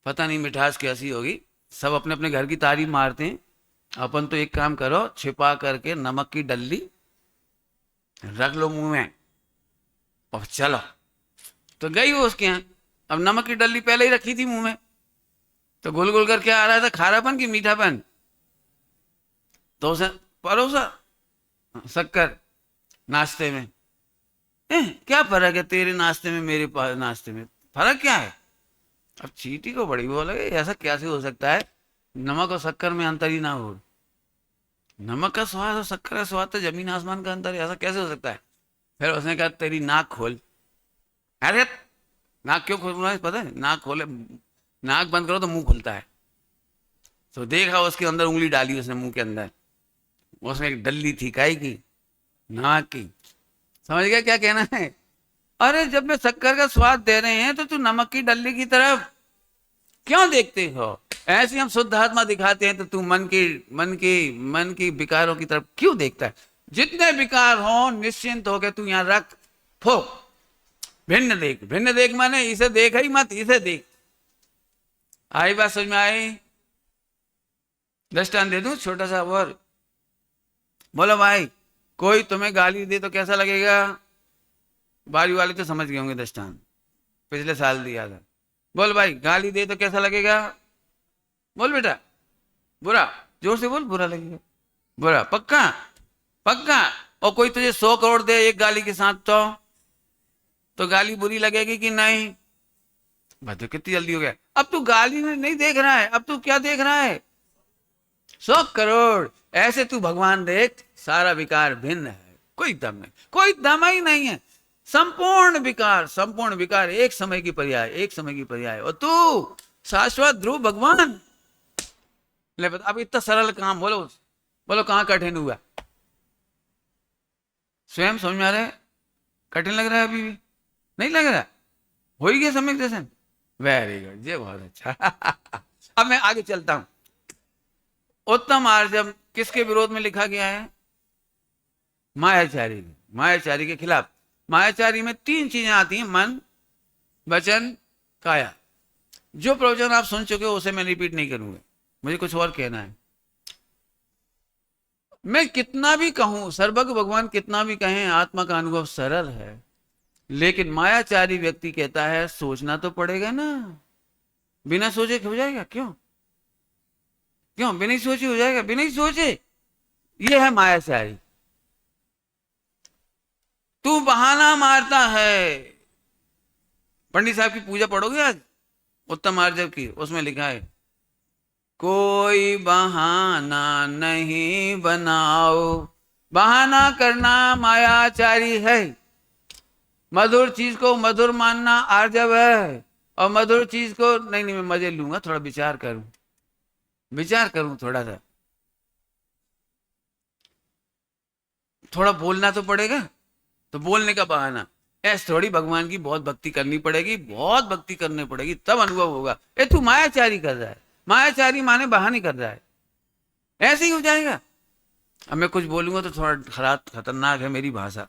Speaker 1: पता नहीं मिठास कैसी होगी। सब अपने अपने घर की तारीफ मारते हैं, अपन तो एक काम करो, छिपा करके नमक की डल्ली रख लो मुंह में और चलो। तो गई वो उसके यहाँ। अब नमक की डल्ली पहले ही रखी थी मुंह में, तो घुल घुल कर क्या आ रहा था, खारापन की मीठापन। तो उसे परोसा शक्कर नाश्ते में। क्या फर्क है तेरे नाश्ते में मेरे नाश्ते में, फर्क क्या है। अब चींटी को बड़ी वो लगे, ऐसा कैसे हो सकता है, नमक और शक्कर में अंतर ही ना हो। नमक का स्वाद और शक्कर का स्वाद तो जमीन आसमान का अंतर है, ऐसा कैसे हो सकता है। फिर उसने कहा तेरी नाक खोल। अरे नाक क्यों खोल रहा है पता है, नाक खोले, नाक बंद करो तो मुंह खुलता है। तो देखा उसके अंदर उंगली डाली उसने मुंह के अंदर, उसमें एक डल्ली थी काई की, नाक की। समझ गया क्या कहना है। अरे जब मैं शक्कर का स्वाद दे रहे हैं तो तू नमक की डल्ली की तरफ क्यों देखते हो। ऐसे हम शुद्ध आत्मा दिखाते हैं तो तू मन की विकारों की तरफ क्यों देखता है। जितने विकार हो निश्चिंत होकर तू यहां रख, फो, भिन्न देख। भिन्न देख माने इसे देख ही मत, इसे देख। आई बात समझ में आई। दृष्टांत दे दूं छोटा सा और। बोलो भाई, कोई तुम्हें गाली दे तो कैसा लगेगा। बारी वाले तो समझ गए होंगे दृष्टांत, पिछले साल दिया था। बोल भाई, गाली दे तो कैसा लगेगा। बोल बेटा, बुरा। जोर से बोल, बुरा लगेगा। बुरा पक्का, पक्का। और कोई तुझे 100 करोड़ दे एक गाली के साथ तो गाली बुरी लगेगी कि नहीं। भाई तो कितनी जल्दी हो गया। अब तू गाली में नहीं देख रहा है, अब तू क्या देख रहा है, 100 करोड़। ऐसे तू भगवान देख, सारा विकार भिन्न है, कोई दम नहीं, कोई दम ही नहीं है। संपूर्ण विकार, संपूर्ण विकार एक समय की पर्याय, एक समय की पर्याय। और तू शाश्वत ध्रुव भगवान। ले बता, अब इतना सरल काम बोलो, बोलो कहां कठिन हुआ। स्वयं समझ में आ रहा है, कठिन लग रहा है अभी भी, नहीं लग रहा। हो ही गया सम्यक दर्शन। वेरी गुड, ये बहुत अच्छा। अब मैं आगे चलता हूं। उत्तम आर्जव किसके विरोध में लिखा गया है, मायाचारी। मायाचारी के खिलाफ। मायाचारी में 3 चीजें आती हैं, मन, वचन, काया। जो प्रवचन आप सुन चुके हो उसे मैं रिपीट नहीं करूंगा, मुझे कुछ और कहना है। मैं कितना भी कहूं, सर्वज्ञ भगवान कितना भी कहें, आत्मा का अनुभव सरल है। लेकिन मायाचारी व्यक्ति कहता है सोचना तो पड़ेगा ना, बिना सोचे हो जाएगा। क्यों क्यों बिना सोचे हो जाएगा, बिना सोचे। ये है मायाचारी। तू बहाना मारता है। पंडित साहब की पूजा पढ़ोगे आज, उत्तम आर्जव की, उसमें लिखा है कोई बहाना नहीं बनाओ। बहाना करना मायाचारी है। मधुर चीज को मधुर मानना आर्जव है, और मधुर चीज को नहीं नहीं मैं मजे लूंगा, थोड़ा विचार करूं, विचार करूं थोड़ा सा, थोड़ा बोलना तो पड़ेगा, तो बोलने का बहाना। ऐसे थोड़ी भगवान की बहुत भक्ति करनी पड़ेगी, बहुत भक्ति करनी पड़ेगी तब अनुभव होगा। ए तू मायाचारी कर रहा है, मायाचारी माने बहाने कर रहा है, ऐसे ही हो जाएगा। अब मैं कुछ बोलूंगा तो थोड़ा खराब खतरनाक है मेरी भाषा,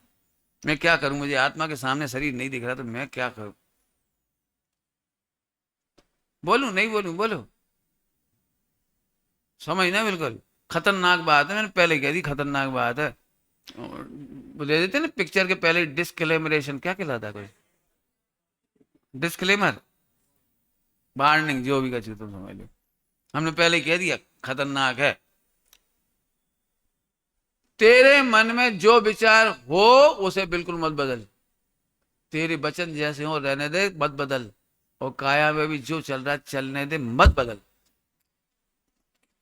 Speaker 1: मैं क्या करूं, मुझे आत्मा के सामने शरीर नहीं दिख रहा तो मैं क्या करूं। बोलूं नहीं बोलूं, बोलो, समझना बिल्कुल खतरनाक बात है, मैंने पहले कह दी खतरनाक बात है। वो दे देते ना पिक्चर के पहले डिस्क्लेमरेशन, क्या कहलाता है कोई डिस्क्लेमर, वार्निंग, जो भी कहा तुम समझ लो, हमने पहले कह दिया खतरनाक है। तेरे मन में जो विचार हो उसे बिल्कुल मत बदल, तेरे वचन जैसे हो रहने दे, मत बदल। और काया में भी जो चल रहा है चलने दे, मत बदल।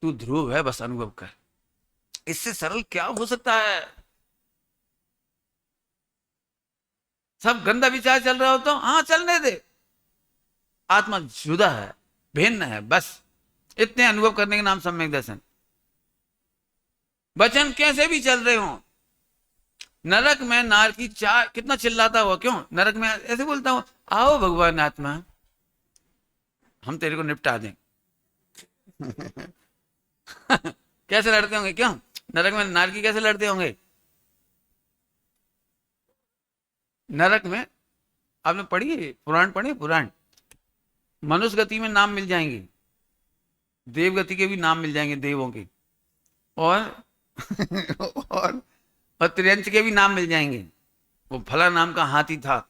Speaker 1: तू ध्रुव है, बस अनुभव कर। इससे सरल क्या हो सकता है। सब गंदा विचार चल रहा हो तो हाँ चलने दे, आत्मा जुदा है, भिन्न है, बस इतने अनुभव करने के नाम सम्यक दर्शन। वचन कैसे भी चल रहे हो, नरक में नार की चाय कितना चिल्लाता हुआ, क्यों नरक में ऐसे बोलता हूं, आओ भगवान आत्मा, हम तेरे को निपटा दें। कैसे लड़ते होंगे, क्यों नरक में नारकी कैसे लड़ते होंगे? नरक में आपने पढ़ी है, पुराण पढ़े, पुराण, मनुष्य गति में नाम मिल जाएंगे, देव गति के भी नाम मिल जाएंगे देवों के, और और त्रियंच के भी नाम मिल जाएंगे। वो फला नाम का हाथी था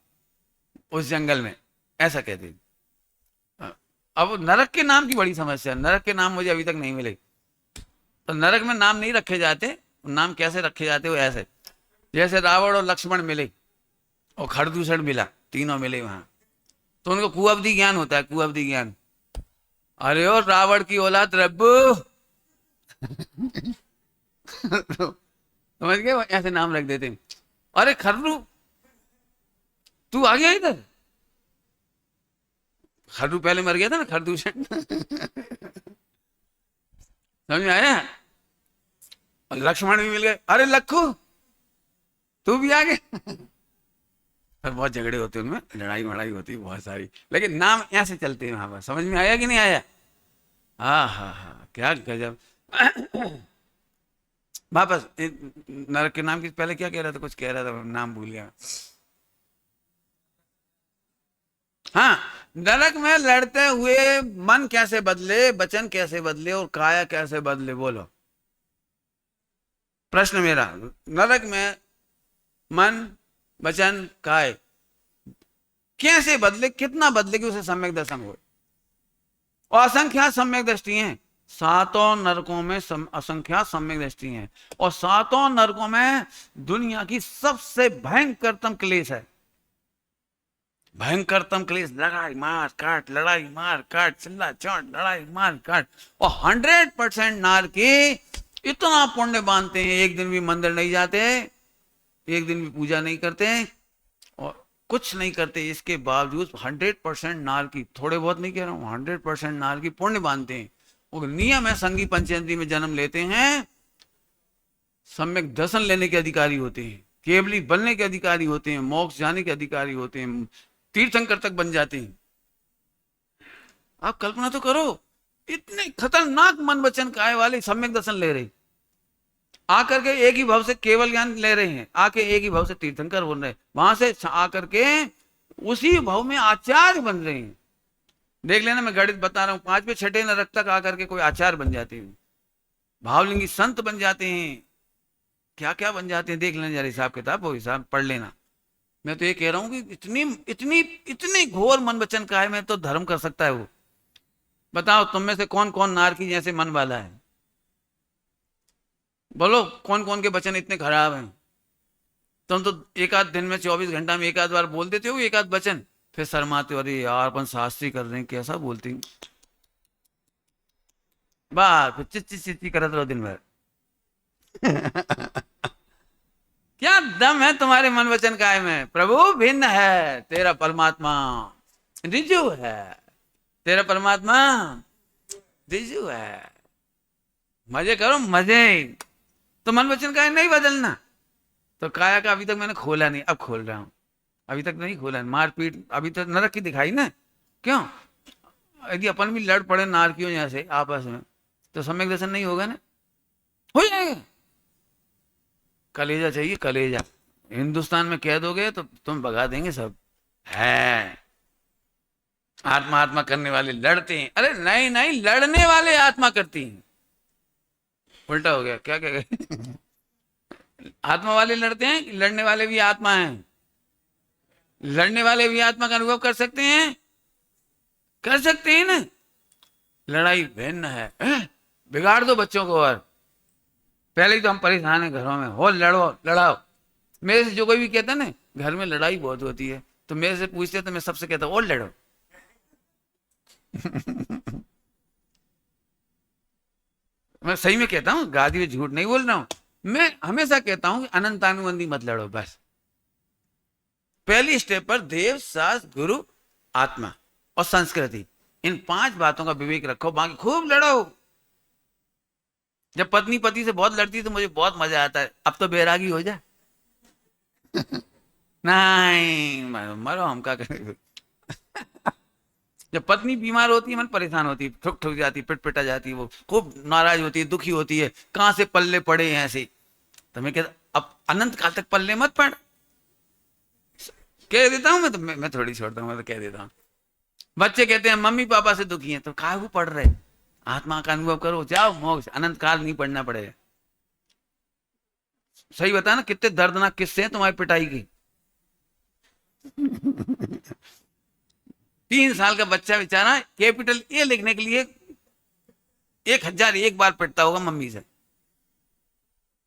Speaker 1: उस जंगल में, ऐसा कहते हैं। अब नरक के नाम की बड़ी समस्या, नरक के नाम मुझे अभी तक नहीं मिले। तो नरक में नाम नहीं रखे जाते, नाम कैसे रखे जाते वो ऐसे, जैसे रावण और लक्ष्मण मिले और खरदूषण मिला, तीनों मिले वहां, तो उनको कुअवधी ज्ञान होता है, कुअवधी ज्ञान। अरे ओ रावण की औलाद रब्बू, समझ गए, ऐसे नाम रख देते हैं। अरे खर्रू, तू आ गया इधर, खर्रू पहले मर गया था ना, खरदूषण। समझ में आया? और लक्ष्मण भी मिल गए, अरे लखू तू भी आ गया। फिर बहुत झगड़े होते हैं उनमें, लड़ाई वड़ाई होती है बहुत सारी, लेकिन नाम ऐसे चलते हैं वहां पर। समझ में आया कि नहीं आया? हाँ हाँ हाँ, क्या गजब। वापस नरक के नाम की पहले क्या कह रहा था, कुछ कह रहा था, नाम भूल गया। हाँ, नरक में लड़ते हुए मन कैसे बदले, वचन कैसे बदले और काया कैसे बदले, बोलो। प्रश्न मेरा, नरक में मन वचन काय कैसे बदले, कितना बदले कि उसे सम्यक दर्शन हो। और असंख्या सम्यक दृष्टि हैं, सातों नरकों में असंख्या सम्यक दृष्टि हैं, और सातों नरकों में दुनिया की सबसे भयंकरतम क्लेश है, भयंकरतम क्लेश, लड़ाई मार काट, लड़ाई मार काट, चिल्ला चोट, लड़ाई मार काट। और 100% नार के इतना पुण्य बांधते हैं, एक दिन भी मंदिर नहीं जाते, एक दिन भी पूजा नहीं करते और कुछ नहीं करते, इसके बावजूद 100% नार की, थोड़े बहुत नहीं कह रहा हूं, 100% नार की पुण्य बांधते हैं। वो नियम है, संगी पंचेंद्री में जन्म लेते हैं, सम्यक दर्शन लेने के अधिकारी होते हैं, केवली बनने के अधिकारी होते हैं, मोक्ष जाने के अधिकारी होते हैं, तीर्थंकर तक बन जाते हैं। आप कल्पना तो करो, इतने खतरनाक मन वचन काय वाले सम्यक दर्शन ले रहे, आकर के एक ही भाव से केवल ज्ञान ले रहे हैं, आके एक ही भाव से तीर्थंकर बन रहे हैं, वहां से आकर के उसी भाव में आचार्य बन रहे हैं। देख लेना, मैं गणित बता रहा हूं, 5वें 6ठे नरक तक आकर के कोई आचार्य बन जाते हैं, भावलिंगी संत बन जाते हैं, क्या क्या बन जाते हैं, देख लेना जरा, हिसाब किताब वो हिसाब पढ़ लेना। मैं तो ये कह रहा हूं कि इतनी इतनी इतनी घोर मन वचन काय में तो धर्म कर सकता है वो। बताओ तुम में से कौन कौन नारकी जैसे मन वाला है, बोलो कौन कौन के वचन इतने खराब हैं। तुम तो एक आध दिन में 24 घंटा में एक आध बार बोल देते हो एक आध वचन, फिर शर्माते हो, अरे यार अपन शास्त्री कर रहे हैं, कैसा बोलती हूँ, बस फिर चिच्ची चिच्ची करते रहो दिन भर। क्या दम है तुम्हारे मन वचन काय में, प्रभु भिन्न है, तेरा परमात्मा रिजु है, तेरा परमात्मा रिजु है, मजे करो मजे। तो मन वचन काय नहीं बदलना, तो काया का अभी तक मैंने खोला नहीं, अब खोल रहा हूं, अभी तक नहीं खोला, मारपीट अभी तक नरक की दिखाई ना, क्यों? यदि अपन भी लड़ पड़े नारकियों जैसे आपस में, तो सम्यक दर्शन नहीं होगा ना, हो जाएगा। कलेजा चाहिए, कलेजा, हिंदुस्तान में कह दोगे तो तुम भगा देंगे सब। है आत्मा आत्मा करने वाले लड़ते हैं, अरे नहीं नहीं, लड़ने वाले आत्मा करती हैं, उल्टा हो गया, क्या क्या आत्मा वाले लड़ते हैं, लड़ने वाले भी आत्मा हैं, लड़ने वाले भी आत्मा का अनुभव कर सकते हैं, कर सकते हैं ना। लड़ाई भिन्न है, बिगाड़ दो बच्चों को, और पहले ही तो हम परेशान हैं घरों में, हो लड़ो लड़ाओ। मेरे से जो कोई भी कहता है ना घर में लड़ाई बहुत होती है, तो मेरे से पूछते तो मैं सबसे कहता हूँ और लड़ो। मैं सही में कहता हूँ, गादी में झूठ नहीं बोल रहा हूं, मैं हमेशा कहता हूं कि अनंतानुबंधी मत लड़ो, बस पहली स्टेप पर देव शास्त्र गुरु आत्मा और संस्कृति, इन 5 बातों का विवेक रखो, बाकी खूब लड़ो। जब पत्नी पति से बहुत लड़ती तो मुझे बहुत मजा आता है, अब तो बैरागी हो जा। नहीं मरो, हम क्या करें, जब पत्नी बीमार होती है मन परेशान होती है, ठुक ठुक जाती है, पिटपिटा जाती है, वो खूब नाराज होती है, दुखी होती है, कहाँ से पल्ले पड़े हैं ऐसे। तो मैं कहता अब अनंत काल तक पल्ले मत पड़, कह देता हूँ मैं तो, मैं थोड़ी छोड़ता हूँ, मैं तो कह देता हूँ। बच्चे कहते हैं मम्मी पापा से दुखी हैं, तो काहे को पढ़ रहे, आत्मा का अनुभव करो, जाओ मोक्ष, अनंत काल नहीं पढ़ना पड़ेगा। सही बता ना, कितने दर्दनाक किस्से हैं तुम्हारी पिटाई की। 3 साल का बच्चा बेचारा कैपिटल ए लिखने के लिए 1001 बार पिटता होगा मम्मी से,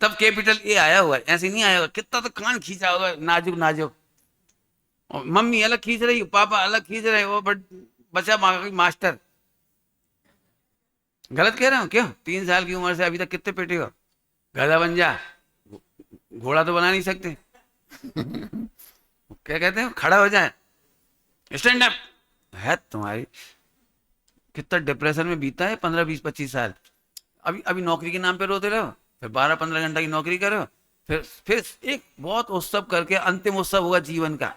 Speaker 1: तब कैपिटल ए आया हुआ है, ऐसे नहीं आया होगा। कितना तो कान खींचा होगा नाजुक नाजुक, और मम्मी अलग खींच रही, पापा अलग खींच रहे हो, बट बच्चा मास्टर। गलत कह रहा हूँ क्यों? 3 साल की उम्र से अभी तक कितने पिटे हो? गधा बन जा, घोड़ा तो बना नहीं सकते। क्या कहते हैं, खड़ा हो जाए, स्टैंड अप। है तुम्हारी कितना डिप्रेशन में बीता है 15 20 25 साल। अभी अभी नौकरी के नाम पे रोते रहो, फिर 12 15 घंटा की नौकरी करो, फिर एक बहुत उत्सव करके अंतिम उत्सव होगा जीवन का,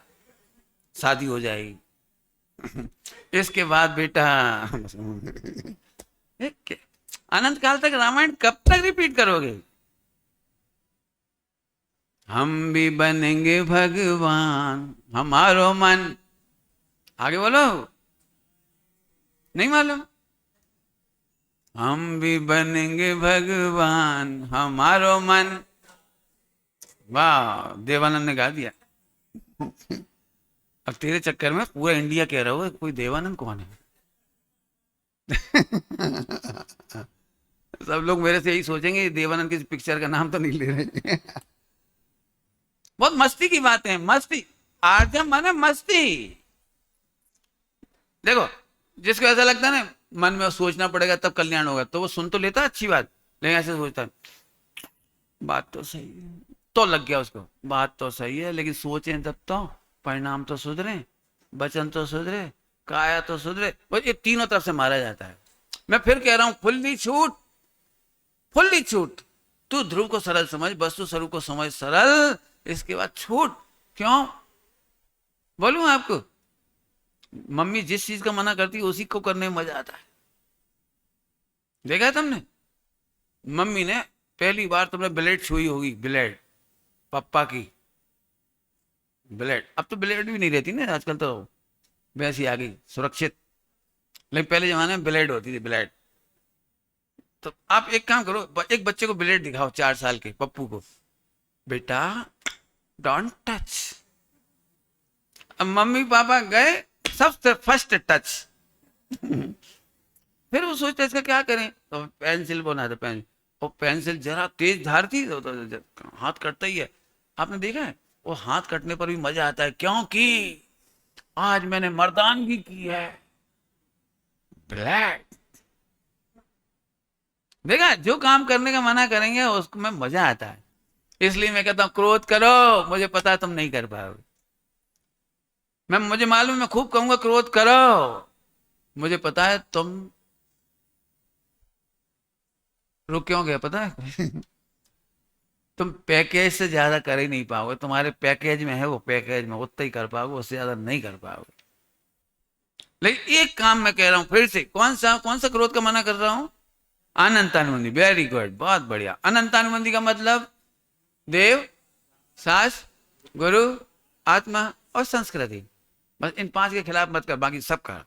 Speaker 1: शादी हो जाएगी। इसके बाद बेटा अनंत काल तक रामायण कब तक रिपीट करोगे? हम भी बनेंगे भगवान, हमारो मन, आगे बोलो, नहीं मालूम? हम भी बनेंगे भगवान, हमारो मन। वाह, देवानंद ने गा दिया। अब तेरे चक्कर में पूरा इंडिया कह रहा हो कोई देवानंद कौन है। सब लोग मेरे से यही सोचेंगे देवानंद की पिक्चर का नाम तो नहीं ले रहे। बहुत मस्ती की बात है, मस्ती, आर्जम माने मस्ती। देखो, जिसको ऐसा लगता है ना मन में सोचना पड़ेगा तब कल्याण होगा, तो वो सुन तो लेता अच्छी बात, लेकिन ऐसे सोचता है बात तो सही है, तो लग गया उसको, बात तो सही है लेकिन सोचें तब तो परिणाम तो सुधरे, वचन तो सुधरे, काया तो सुधरे, बस ये तीनों तरफ से मारा जाता है। मैं फिर कह रहा हूं, फुल्ली छूट, फुल्ली छूट। तू ध्रुव को सरल समझ, वस्तु स्वरूप को समझ सरल, इसके बाद छूट। क्यों बोलूं आपको? मम्मी जिस चीज का मना करती है उसी को करने में मजा आता है। देखा है तुमने? मम्मी ने पहली बार तुमने ब्लेड छुई होगी, ब्लेड, पप्पा की ब्लेड। अब तो ब्लेड भी नहीं रहती ना आजकल, तो वैसी आ गई सुरक्षित, लेकिन पहले जमाने में ब्लेड होती थी, ब्लेड। तो आप एक काम करो, एक बच्चे को ब्लेड दिखाओ 4 साल के पप्पू को, बेटा डोंट टच। अब मम्मी पापा गए, सबसे फर्स्ट टच। फिर वो सोचते इसका क्या करें, तो पेंसिल बना दो, पेंसिल। और पेंसिल जरा तेज धार थी तो हाथ कटता ही है। आपने देखा है, वो हाथ कटने पर भी मजा आता है, क्योंकि आज मैंने मर्दानगी की है। ब्लैक, देखा, जो काम करने का मना करेंगे उसको में मजा आता है। इसलिए मैं कहता हूं क्रोध करो, मुझे पता है तुम नहीं कर पाओगे। मुझे मालूम, मैं खूब कहूंगा क्रोध करो, मुझे पता है तुम रुक क्यों गए पता है? तुम पैकेज से ज्यादा कर ही नहीं पाओगे, तुम्हारे पैकेज में है, वो पैकेज में उतना ही कर पाओगे, उससे ज्यादा नहीं कर पाओगे। लेकिन एक काम मैं कह रहा हूं फिर से, कौन सा क्रोध का मना कर रहा हूं? अनंतानुबंधी। वेरी गुड, बहुत बढ़िया। अनंतानुबंधी का मतलब देव, शास्त्र, गुरु, आत्मा और संस्कृति, बस इन 5 के खिलाफ मत कर, बाकी सब कर।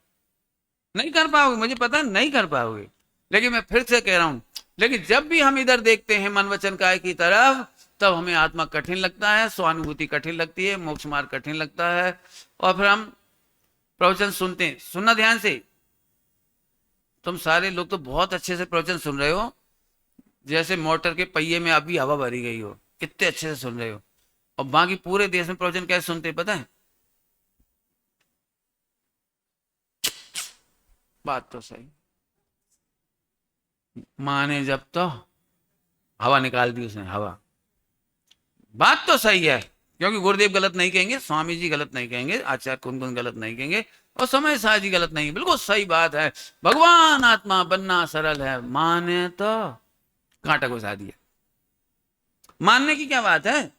Speaker 1: नहीं कर पाओगे, मुझे पता नहीं कर पाओगे। लेकिन मैं फिर से कह रहा हूं, लेकिन जब भी हम इधर देखते हैं मन वचन काय की तरफ, तब हमें आत्मा कठिन लगता है, स्वानुभूति कठिन लगती है, मोक्ष मार्ग कठिन लगता है। और फिर हम प्रवचन सुनते हैं, सुनना ध्यान से। तुम सारे लोग तो बहुत अच्छे से प्रवचन सुन रहे हो, जैसे मोटर के पहिए में अभी हवा भरी गई हो, कितने अच्छे से सुन रहे हो। और बाकी पूरे देश में प्रवचन कैसे सुनते हैं पता है? बात तो सही, माँ ने जब तो हवा निकाल दी उसने, हवा। बात तो सही है, क्योंकि गुरुदेव गलत नहीं कहेंगे, स्वामी जी गलत नहीं कहेंगे, आचार्य कुंदन गलत नहीं कहेंगे, और समय शाह जी गलत नहीं, बिल्कुल सही बात है। भगवान आत्मा बनना सरल है, माने तो कांटा घुसा दिया। मानने की क्या बात है?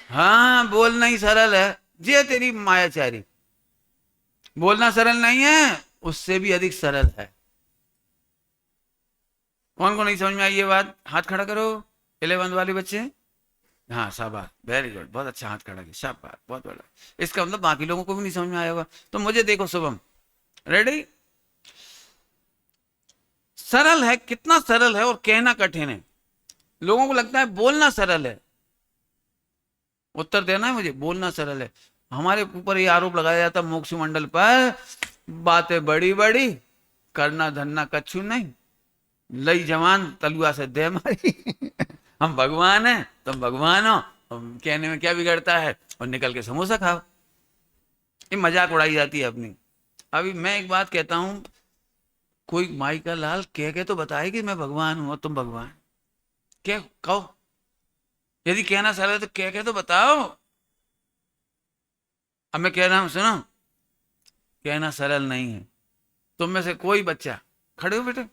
Speaker 1: हाँ, बोलना ही सरल है, जे तेरी मायाचारी। बोलना सरल नहीं है, उससे भी अधिक सरल है। कौन को नहीं समझ में आई ये बात, हाथ खड़ा करो। 11 वाले बच्चे, हाँ शाबाश, वेरी गुड, बहुत अच्छा हाथ खड़ा किया, शाबाश, बहुत बड़ा। इसका मतलब बाकी लोगों को भी नहीं समझ में आया होगा। तो मुझे देखो शुभम, रेडी, सरल है, कितना सरल है और कहना कठिन है। लोगों को लगता है बोलना सरल है, उत्तर देना है मुझे, बोलना सरल है। हमारे ऊपर ये आरोप लगाया जाता मोक्ष मंडल पर, बातें बड़ी बड़ी, करना धरना कछु नहीं, लई जवान तलुआ से दे मारी। हम भगवान हैं, तुम भगवान हो, हम कहने में क्या बिगड़ता है, और निकल के समोसा खाओ। ये मजाक उड़ाई जाती है अपनी। अभी मैं एक बात कहता हूं, कोई माई का लाल कह के तो बताए कि मैं भगवान हूं और तुम भगवान, क्या कहो, यदि कहना सरल है तो कह के तो बताओ। अब मैं कह रहा हूं सुनो, कहना सरल नहीं है। तुम में से कोई बच्चा, खड़े हो बेटे,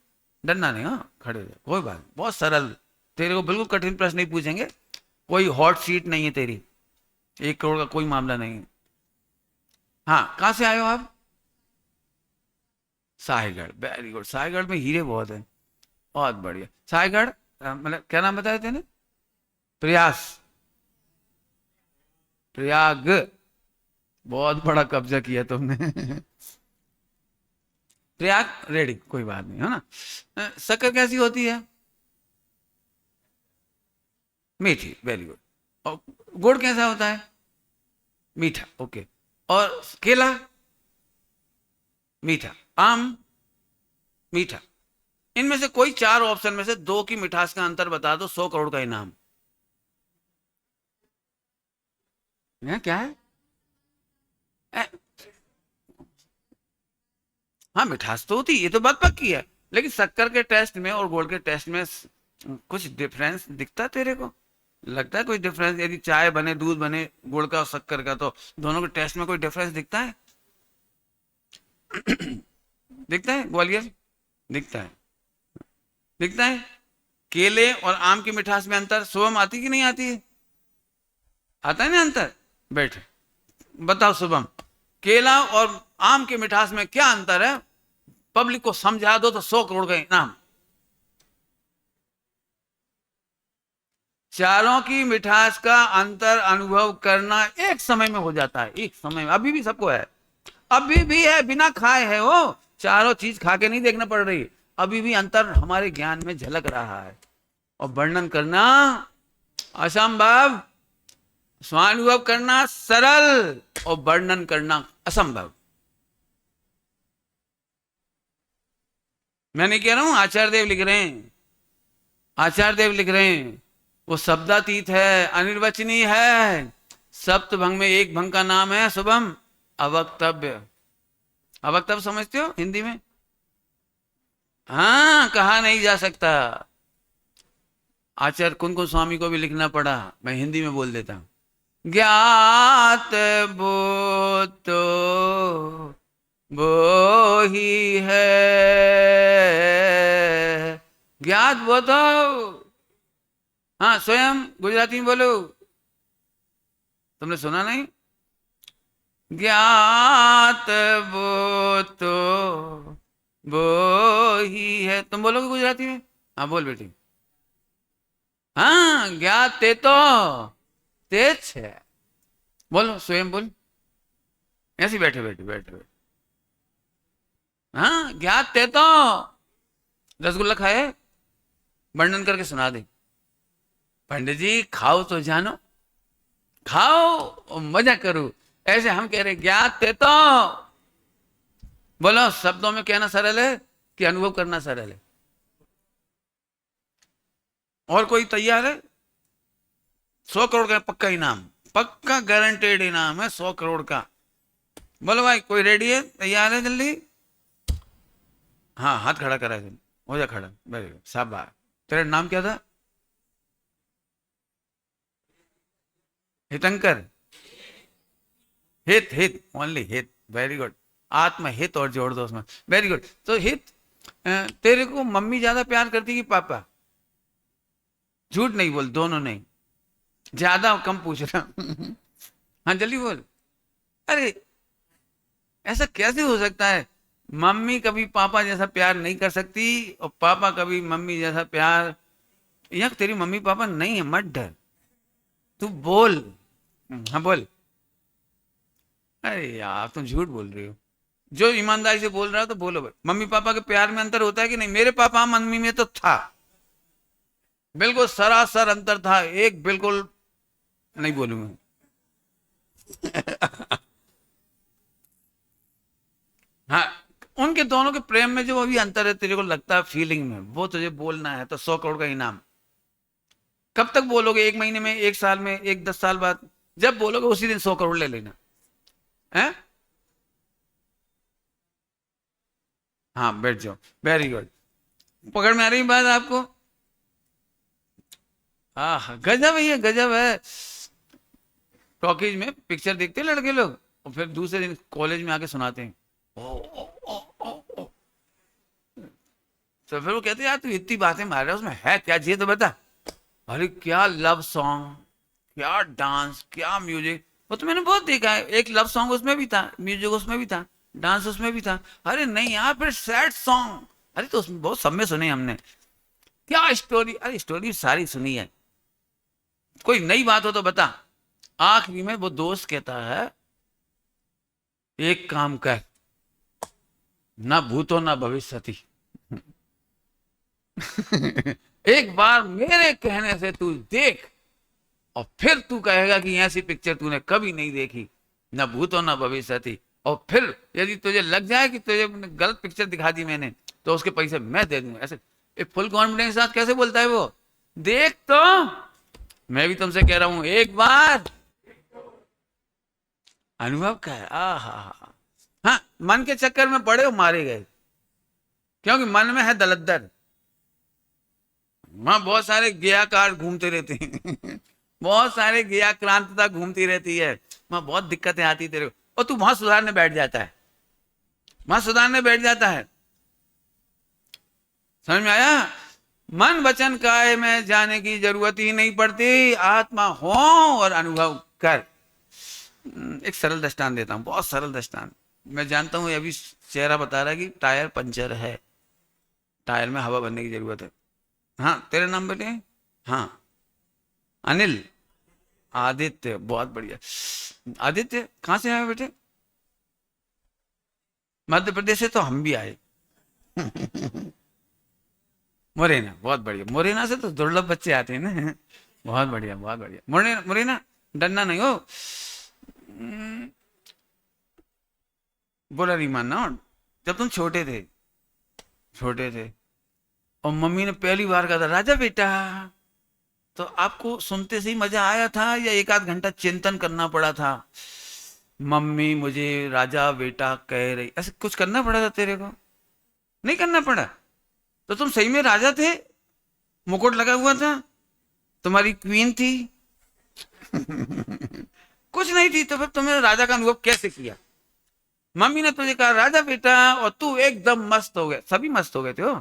Speaker 1: डरना नहीं, हाँ खड़े हो जाओ, कोई बात नहीं, बहुत सरल, तेरे को बिल्कुल कठिन प्रश्न नहीं पूछेंगे, कोई हॉट सीट नहीं है तेरी, 1 करोड़ का कोई मामला नहीं है। हाँ, कहाँ से आए हो आप? साहिगढ़, वेरी गुड, साहिगढ़ में हीरे बहुत है, बहुत बढ़िया। साहिगढ़, मतलब क्या नाम बताया तेने? प्रयास, प्रयाग, बहुत बड़ा कब्जा किया तुमने। प्रयाग, रेडी, कोई बात नहीं, है ना। शक्कर कैसी होती है? मीठी, वेरी गुड। और गुड़ कैसा होता है? मीठा, ओके। और केला? मीठा। आम? मीठा। इनमें से कोई 4 ऑप्शन में से 2 की मिठास का अंतर बता दो, 100 करोड़ का इनाम है। क्या है? ए, हाँ मिठास तो होती है, ये तो बात पक्की है, लेकिन शक्कर के टेस्ट में और गुड़ के टेस्ट में कुछ डिफरेंस दिखता है तेरे को? लगता है कोई डिफरेंस? यदि चाय बने, दूध बने गुड़ का और शक्कर का, तो दोनों के टेस्ट में कोई डिफरेंस दिखता है? दिखता है ग्वालियर? दिखता है, दिखता है। केले और आम की मिठास में अंतर शुभम आती कि नहीं आती है? आता है ना अंतर? बैठ, बताओ शुभम, केला और आम की मिठास में क्या अंतर है? पब्लिक को समझा दो तो 100 करोड़ का इनाम। चारों की मिठास का अंतर अनुभव करना एक समय में हो जाता है, एक समय में, अभी भी सबको है, अभी भी है, बिना खाए है वो, चारों चीज खा के नहीं देखना पड़ रही, अभी भी अंतर हमारे ज्ञान में झलक रहा है। और वर्णन करना असंभव, स्वानुभव करना सरल, और वर्णन करना असंभव। मैं नहीं कह रहा हूं, आचार्य देव लिख रहे हैं, आचार्य देव लिख रहे हैं, वो शब्दातीत है, अनिर्वचनीय है। सप्त भंग में एक भंग का नाम है शुभम, अवक्तव्य। अवक्तव्य समझते हो हिंदी में? हाँ, कहा नहीं जा सकता। आचार्य कुंकुम स्वामी को भी लिखना पड़ा, मैं हिंदी में बोल देता हूं। ज्ञात बोतो वो ही है, ज्ञात बोतो, हाँ स्वयं गुजराती में बोलो, तुमने सुना नहीं? ज्ञात बोतो वो ही है, तुम बोलोगे गुजराती में? हाँ बोल बेटी। हाँ, ज्ञात ते तो तेज है, बोलो स्वयं बोल, ऐसे बैठे बैठे बैठे बैठे। हाँ, ज्ञात ते तो, रसगुल्ला खाए? वर्णन करके सुना दे। पंडित जी खाओ तो जानो, खाओ और मजा करो, ऐसे हम कह रहे ज्ञात ते तो। बोलो, शब्दों में कहना सरल है कि अनुभव करना सरल है? और कोई तैयार है? 100 करोड़ का पक्का इनाम, पक्का गारंटेड इनाम है 100 करोड़ का। बोलो भाई, कोई रेडी है, तैयार है? जल्दी, हाँ हाथ खड़ा करा है, हो जा खड़ा, वेरी गुड, शाबाश। तेरा नाम क्या था? हितंकर? हित, हित ओनली हित, वेरी गुड। आत्महित और जोड़ दो उसमें, वेरी गुड। तो हित, तेरे को मम्मी ज्यादा प्यार करती कि पापा? झूठ नहीं बोल, दोनों नहीं, ज्यादा कम पूछ रहा। हाँ जल्दी बोल। अरे ऐसा कैसे हो सकता है? मम्मी कभी पापा जैसा प्यार नहीं कर सकती और पापा कभी मम्मी जैसा प्यार। यार तेरी मम्मी पापा नहीं है, मत डर, तू बोल। हाँ बोल। अरे यार तुम झूठ बोल रही हो। जो ईमानदारी से बोल रहा हो तो बोलो भाई, मम्मी पापा के प्यार में अंतर होता है कि नहीं? मेरे पापा मम्मी में तो था, बिल्कुल सरासर अंतर था, एक बिल्कुल नहीं बोलूंगा। हाँ, उनके दोनों के प्रेम में जो अभी अंतर है तेरे को लगता है फीलिंग में, वो तुझे बोलना है तो 100 करोड़ का इनाम। कब तक बोलोगे? 1 महीने में, 1 साल में, 10 साल बाद? जब बोलोगे उसी दिन 100 करोड़ ले लेना है। हाँ बैठ जाओ। Very good. पकड़ में आ रही बात आपको? हाँ गजब है, ये गजब है। टॉकीज में पिक्चर देखते हैं लड़के लोग और फिर दूसरे दिन कॉलेज में आके सुनाते हैं। ओ, ओ, ओ, ओ, ओ। तो फिर वो कहते हैं यार तू इतनी बातें मार रहा है, उसमें है क्या चाहिए तो बता। अरे क्या लव सॉन्ग, क्या डांस, क्या म्यूजिक। वो तो मैंने बहुत देखा है, एक लव सॉन्ग उसमें भी था, म्यूजिक उसमें भी था, डांस उसमें भी था। अरे नहीं यार, फिर सैड सॉन्ग। अरे तो उसमें बहुत सब में सुने हमने। क्या स्टोरी? अरे स्टोरी सारी सुनी है। कोई नई बात हो तो बता। आखिरी में वो दोस्त कहता है एक काम कर, ना भूतो ना भविष्यति। एक बार मेरे कहने से तू देख और फिर तू कहेगा कि ऐसी पिक्चर तूने कभी नहीं देखी, ना भूतो ना भविष्यति। और फिर यदि तुझे लग जाए कि तुझे गलत पिक्चर दिखा दी मैंने तो उसके पैसे मैं दे दूंगा। ऐसे एक फुल कॉन्फिडेंस के साथ कैसे बोलता है वो? देख तो, मैं भी तुमसे कह रहा हूं एक बार अनुभव कर। आ हा। हाँ, मन के चक्कर में पड़े हो मारे गए, क्योंकि मन में है दलदर। वहां बहुत सारे गयाकार घूमते रहते हैं। बहुत सारे गयाक्रांतता घूमती रहती है, वहां बहुत दिक्कतें आती तेरे को, और तू वहां सुधारने बैठ जाता है, वहां सुधारने बैठ जाता है। समझ में आया? मन वचन काय में जाने की जरूरत ही नहीं पड़ती, आत्मा हो और अनुभव कर। एक सरल दृष्टांत देता हूं, बहुत सरल दृष्टांत। मैं जानता हूं अभी चेहरा बता रहा है कि टायर पंचर है, टायर में हवा भरने की जरूरत है। हाँ तेरा नाम बेटे? हाँ अनिल। आदित्य, बहुत बढ़िया। आदित्य कहाँ से आए बेटे? मध्य प्रदेश से तो हम भी आए। मुरैना, बहुत बढ़िया। मुरैना से तो दुर्लभ बच्चे आते हैं ना। बहुत बढ़िया, बहुत बढ़िया। मुरैना, मुरैना डरना नहीं हो। हम्म, बोला नहीं मानना। जब तुम छोटे थे, छोटे थे और मम्मी ने पहली बार कहा था राजा बेटा, तो आपको सुनते से ही मजा आया था या एक आध घंटा चिंतन करना पड़ा था? मम्मी मुझे राजा बेटा कह रही, ऐसे कुछ करना पड़ा था तेरे को? नहीं करना पड़ा। तो तुम सही में राजा थे, मुकुट लगा हुआ था, तुम्हारी क्वीन थी। कुछ नहीं थी तो फिर तुमने राजा का अनुभव कैसे किया? मम्मी ने तुझे कहा राजा बेटा और तू एकदम मस्त हो गया। सभी मस्त हो गए थे हो।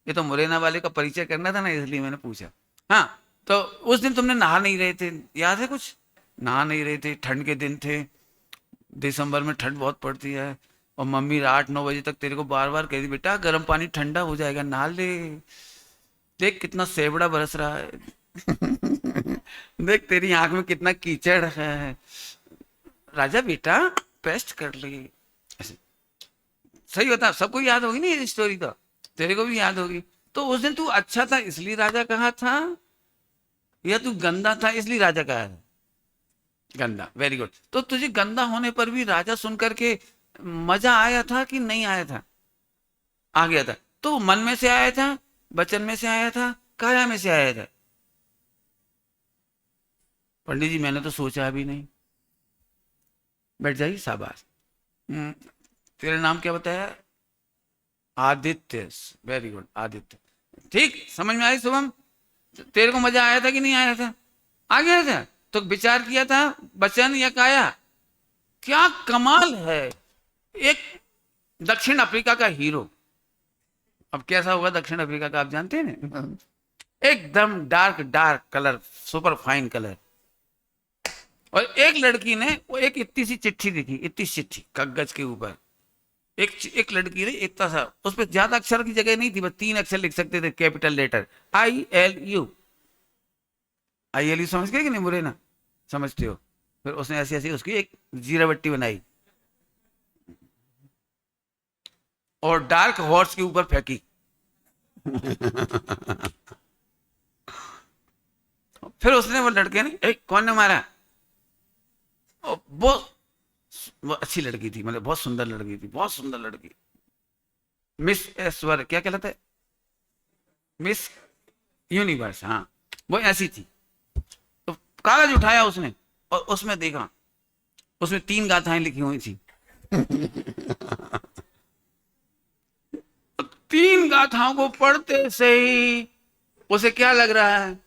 Speaker 1: ये तो मुरैना वाले का परिचय करना था ना, इसलिए मैंने पूछा। हाँ, तो उस दिन तुमने नहा नहीं रहे थे, याद है कुछ? नहा नहीं रहे थे, ठंड के दिन थे, दिसंबर में ठंड बहुत पड़ती है, और मम्मी 8-9 बजे तक तेरे को बार बार कह दी बेटा गर्म पानी ठंडा हो जाएगा नहा ले, देख कितना सेवड़ा बरस रहा है। देख तेरी आंख में कितना कीचड़ है, राजा बेटा पेस्ट कर ले। ऐसे सही बता, सबको याद होगी ना ये स्टोरी, तो तेरे को भी याद होगी। तो उस दिन तू अच्छा था इसलिए राजा कहा था, या तू गंदा था इसलिए राजा कहा था? गंदा, वेरी गुड। तो तुझे गंदा होने पर भी राजा सुन करके मजा आया था कि नहीं आया था? आ गया था। तो मन में से आया था, वचन में से आया था, काया में से आया था? पंडित जी मैंने तो सोचा भी नहीं। बैठ जाइए, शाबाश। हम्म, तेरा नाम क्या बताया? Aditya, very good Aditya. ठीक, समझ में आई शुभम? तेरे को मजा आया था कि नहीं आया था? आ गया था। तो विचार किया था, वचन या काया? क्या कमाल है। एक दक्षिण अफ्रीका का हीरो, अब कैसा होगा दक्षिण अफ्रीका का आप जानते हैं ना? एकदम dark dark colour, super fine colour. और एक लड़की ने वो एक इतनी सी चिट्ठी लिखी, इतनी चिट्ठी कागज के ऊपर, एक लड़की ने इतना सा, उस पर ज्यादा अक्षर की जगह नहीं थी, बस 3 अक्षर लिख सकते थे, कैपिटल लेटर, ILU। ILU समझ गए कि नहीं, बुरे ना समझते हो। फिर उसने ऐसी ऐसी उसकी एक जीरा बट्टी बनाई और डार्क हॉर्स के ऊपर फेंकी। फिर उसने, वो लड़के ने, कौन ने मारा? और वो अच्छी लड़की थी, मतलब बहुत सुंदर लड़की थी, बहुत सुंदर लड़की। मिस ऐश्वर्य क्या कहलाता है, मिस यूनिवर्स, हाँ, वो ऐसी थी। तो कागज उठाया उसने और उसमें देखा, उसमें 3 गाथाएं लिखी हुई थी। 3 गाथाओं को पढ़ते से ही उसे क्या लग रहा है,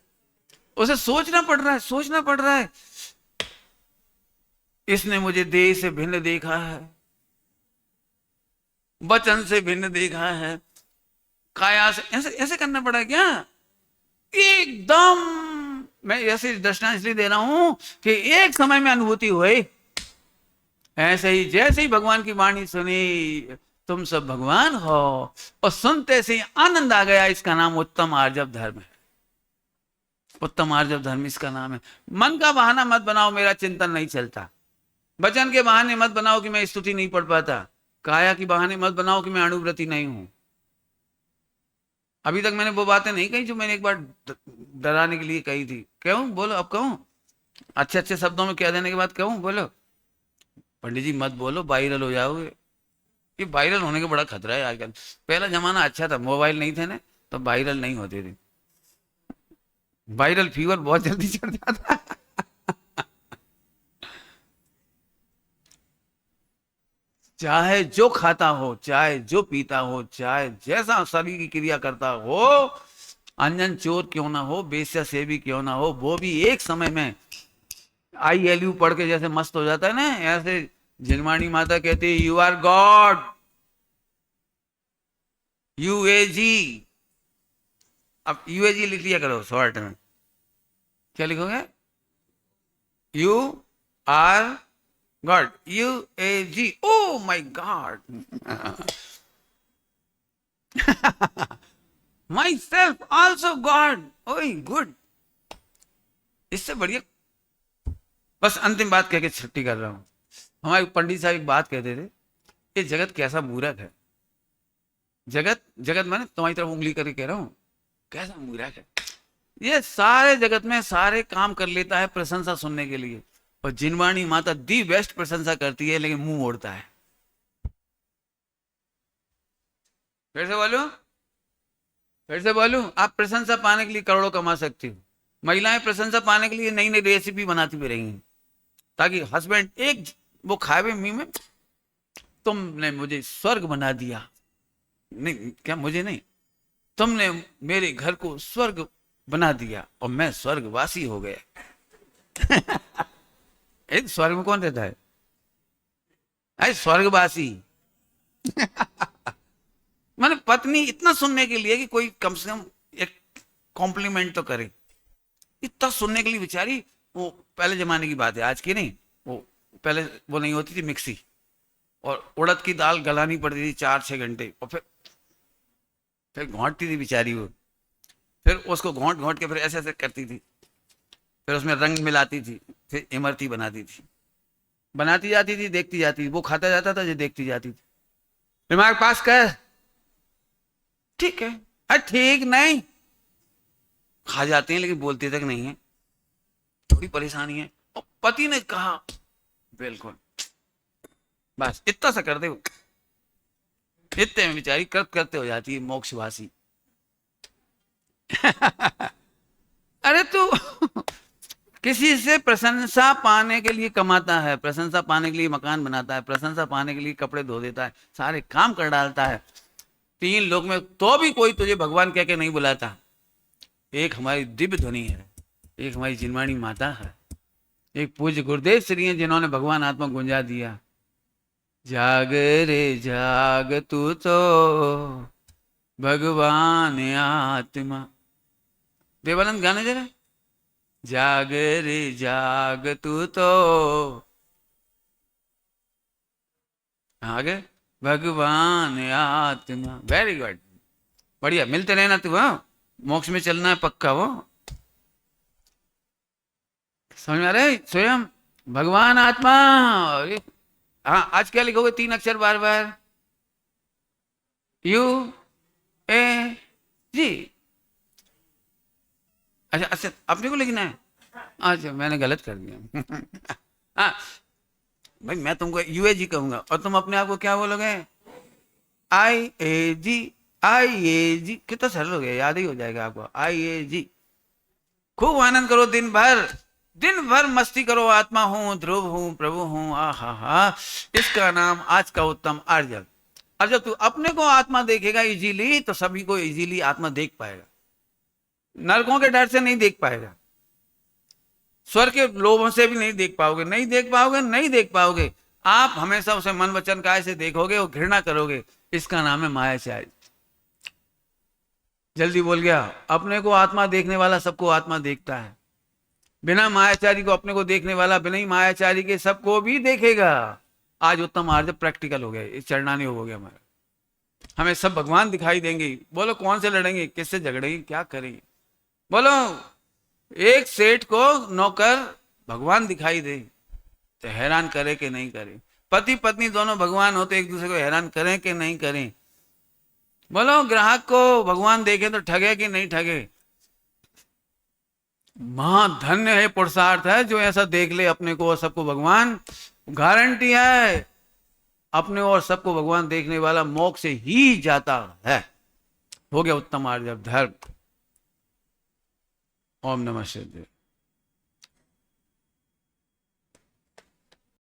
Speaker 1: उसे सोचना पड़ रहा है, सोचना पड़ रहा है, इसने मुझे देह से भिन्न देखा है, वचन से भिन्न देखा है, काया से, ऐसे ऐसे करना पड़ा क्या एकदम। मैं ऐसे दृष्टांत इसलिए दे रहा हूं कि एक समय में अनुभूति हुई। ऐसे ही जैसे ही भगवान की वाणी सुनी, तुम सब भगवान हो, और सुनते से ही आनंद आ गया। इसका नाम उत्तम आर्जव धर्म है। उत्तम आर्जव धर्म इसका नाम है। मन का बहाना मत बनाओ, मेरा चिंतन नहीं चलता। वचन के बहाने मत बनाओ कि मैं स्तुति नहीं पढ़ पाता। काया की बहाने मत बनाओ कि मैं अणुव्रती नहीं हूं। अभी तक मैंने वो बातें नहीं कही जो मैंने एक बार डराने के लिए कही थी। कहूं, बोलो, अब कहूं, अच्छे अच्छे शब्दों में कह देने के बाद कहूं, बोलो। पंडित जी मत बोलो, वायरल हो जाओगे। ये वायरल होने का बड़ा खतरा है आजकल। पहला जमाना अच्छा था, मोबाइल नहीं थे ना, तो वायरल नहीं होते थे। वायरल फीवर बहुत जल्दी चढ़ जाता। चाहे जो खाता हो, चाहे जो पीता हो, चाहे जैसा शरीर की क्रिया करता हो, अंजन चोर क्यों ना हो, बेश्या सेवी क्यों ना हो, वो भी एक समय में ILU पढ़ के जैसे मस्त हो जाता है ना, ऐसे जिनवाणी माता कहती है, यू आर गॉड। UAG। अब UAG लिख लिया करो शॉर्ट में। क्या लिखोगे? You are god, UAG। Oh my god. Myself also god. ओए गुड। इससे बढ़िया, बस अंतिम बात कह के छुट्टी कर रहा हूं। हमारे पंडित साहब एक बात कहते थे, ये जगत कैसा मूर्ख है। जगत, जगत मैंने तुम्हारी तरफ उंगली करके कह रहा हूं, कैसा मूर्ख है। ये सारे जगत में सारे काम कर लेता है प्रशंसा सुनने के लिए, और जिनवाणी माता दी बेस्ट प्रशंसा करती है, लेकिन मुंह मोड़ता है। फिर से बोलूं, फिर से बोलूं, आप प्रशंसा पाने के लिए करोड़ों कमा सकती हो। महिलाएं प्रशंसा पाने के लिए नई नई रेसिपी बनाती भी रही हैं, ताकि हस्बैंड एक वो खाए मुंह में, तुमने मुझे स्वर्ग बना दिया। नहीं, क्या मुझे नहीं, तुमने मेरे घर को स्वर्ग बना दिया और मैं स्वर्गवासी हो गया। स्वर्ग में कौन रहता है? अरे स्वर्गवासी। मैंने पत्नी इतना सुनने के लिए कि कोई कम से कम एक कॉम्प्लीमेंट तो करे, इतना सुनने के लिए बेचारी। वो पहले जमाने की बात है, आज की नहीं। वो पहले वो नहीं होती थी मिक्सी, और उड़द की दाल गलानी पड़ती थी 4-6 घंटे, और फिर घोंटती थी बेचारी वो। फिर उसको घोंट घोंट के फिर ऐसे ऐसे करती थी, फिर उसमें रंग मिलाती थी, फिर इमरती बनाती थी। बनाती जाती थी, देखती जाती थी, वो खाता जाता था, ये देखती जाती थी। तुम्हारे पास क्या है? ठीक है। अरे ठीक नहीं, खा जाते हैं लेकिन बोलते तक नहीं है, थोड़ी परेशानी है। और पति ने कहा बिल्कुल, बस इतना सा कर दे, इतने में बेचारी कृत करते हो जाती है मोक्षवासी। अरे तू किसी से प्रशंसा पाने के लिए कमाता है, प्रशंसा पाने के लिए मकान बनाता है, प्रशंसा पाने के लिए कपड़े धो देता है, सारे काम कर डालता है 3 लोग में, तो भी कोई तुझे भगवान कह के नहीं बुलाता। एक हमारी दिव्य ध्वनि है, एक हमारी जिनवाणी माता है, एक पूज्य गुरुदेव श्री हैं जिन्होंने भगवान आत्मा गुंजा दिया। जाग रे जाग तू तो भगवान आत्मा। देवानंद गाने जरा, जाग रे जाग तू तो। आगे भगवान आत्मा। वेरी गुड, बढ़िया, मिलते रहना तू, हाँ, मोक्ष में चलना है पक्का वो। समझ में आ रहा है? स्वयं भगवान आत्मा। हाँ, आज क्या लिखोगे 3 अक्षर बार बार? यू ए जी। अच्छा अच्छा, अपने को लिखना है? अच्छा, मैंने गलत कर दिया। हाँ भाई, मैं तुमको यूएजी कहूंगा और तुम अपने आप को क्या बोलोगे? IAG। IAG कितना सरल हो गया, याद ही हो जाएगा आपको। IAG। खूब आनंद करो दिन भर, दिन भर मस्ती करो। आत्मा हूं, ध्रुव हूं, प्रभु हूं, आ हा हा। इसका नाम आज का उत्तम आर्जव। अब जब तू अपने को आत्मा देखेगा इजीली, तो सभी को इजीली आत्मा देख पाएगा। नरकों के डर से नहीं देख पाएगा, स्वर्ग के लोभों से भी नहीं देख पाओगे, नहीं देख पाओगे, नहीं देख पाओगे। आप हमेशा उसे मन वचन काय से देखोगे और घृणा करोगे। इसका नाम है मायाचारी। जल्दी बोल गया। अपने को आत्मा देखने वाला सबको आत्मा देखता है। बिना मायाचारी को, अपने को देखने वाला बिना ही मायाचारी के सबको भी देखेगा। आज उत्तम आर्ज प्रैक्टिकल हो गया, इस चरणानी हो गया हमारा। हमें सब भगवान दिखाई देंगे। बोलो कौन से लड़ेंगे, किससे झगड़ेंगे, क्या करेंगे? बोलो, एक सेठ को नौकर भगवान दिखाई दे तो हैरान करे कि नहीं करे? पति पत्नी दोनों भगवान होते, एक दूसरे को हैरान करें कि नहीं करें? बोलो, ग्राहक को भगवान देखे तो ठगे कि नहीं ठगे? धन्य है, पुरुषार्थ है जो ऐसा देख ले अपने को और सबको भगवान। गारंटी है, अपने और सबको भगवान देखने वाला मोक्ष से ही जाता है। हो गया उत्तम आर्जव धर्म। ओम नमः शिवाय।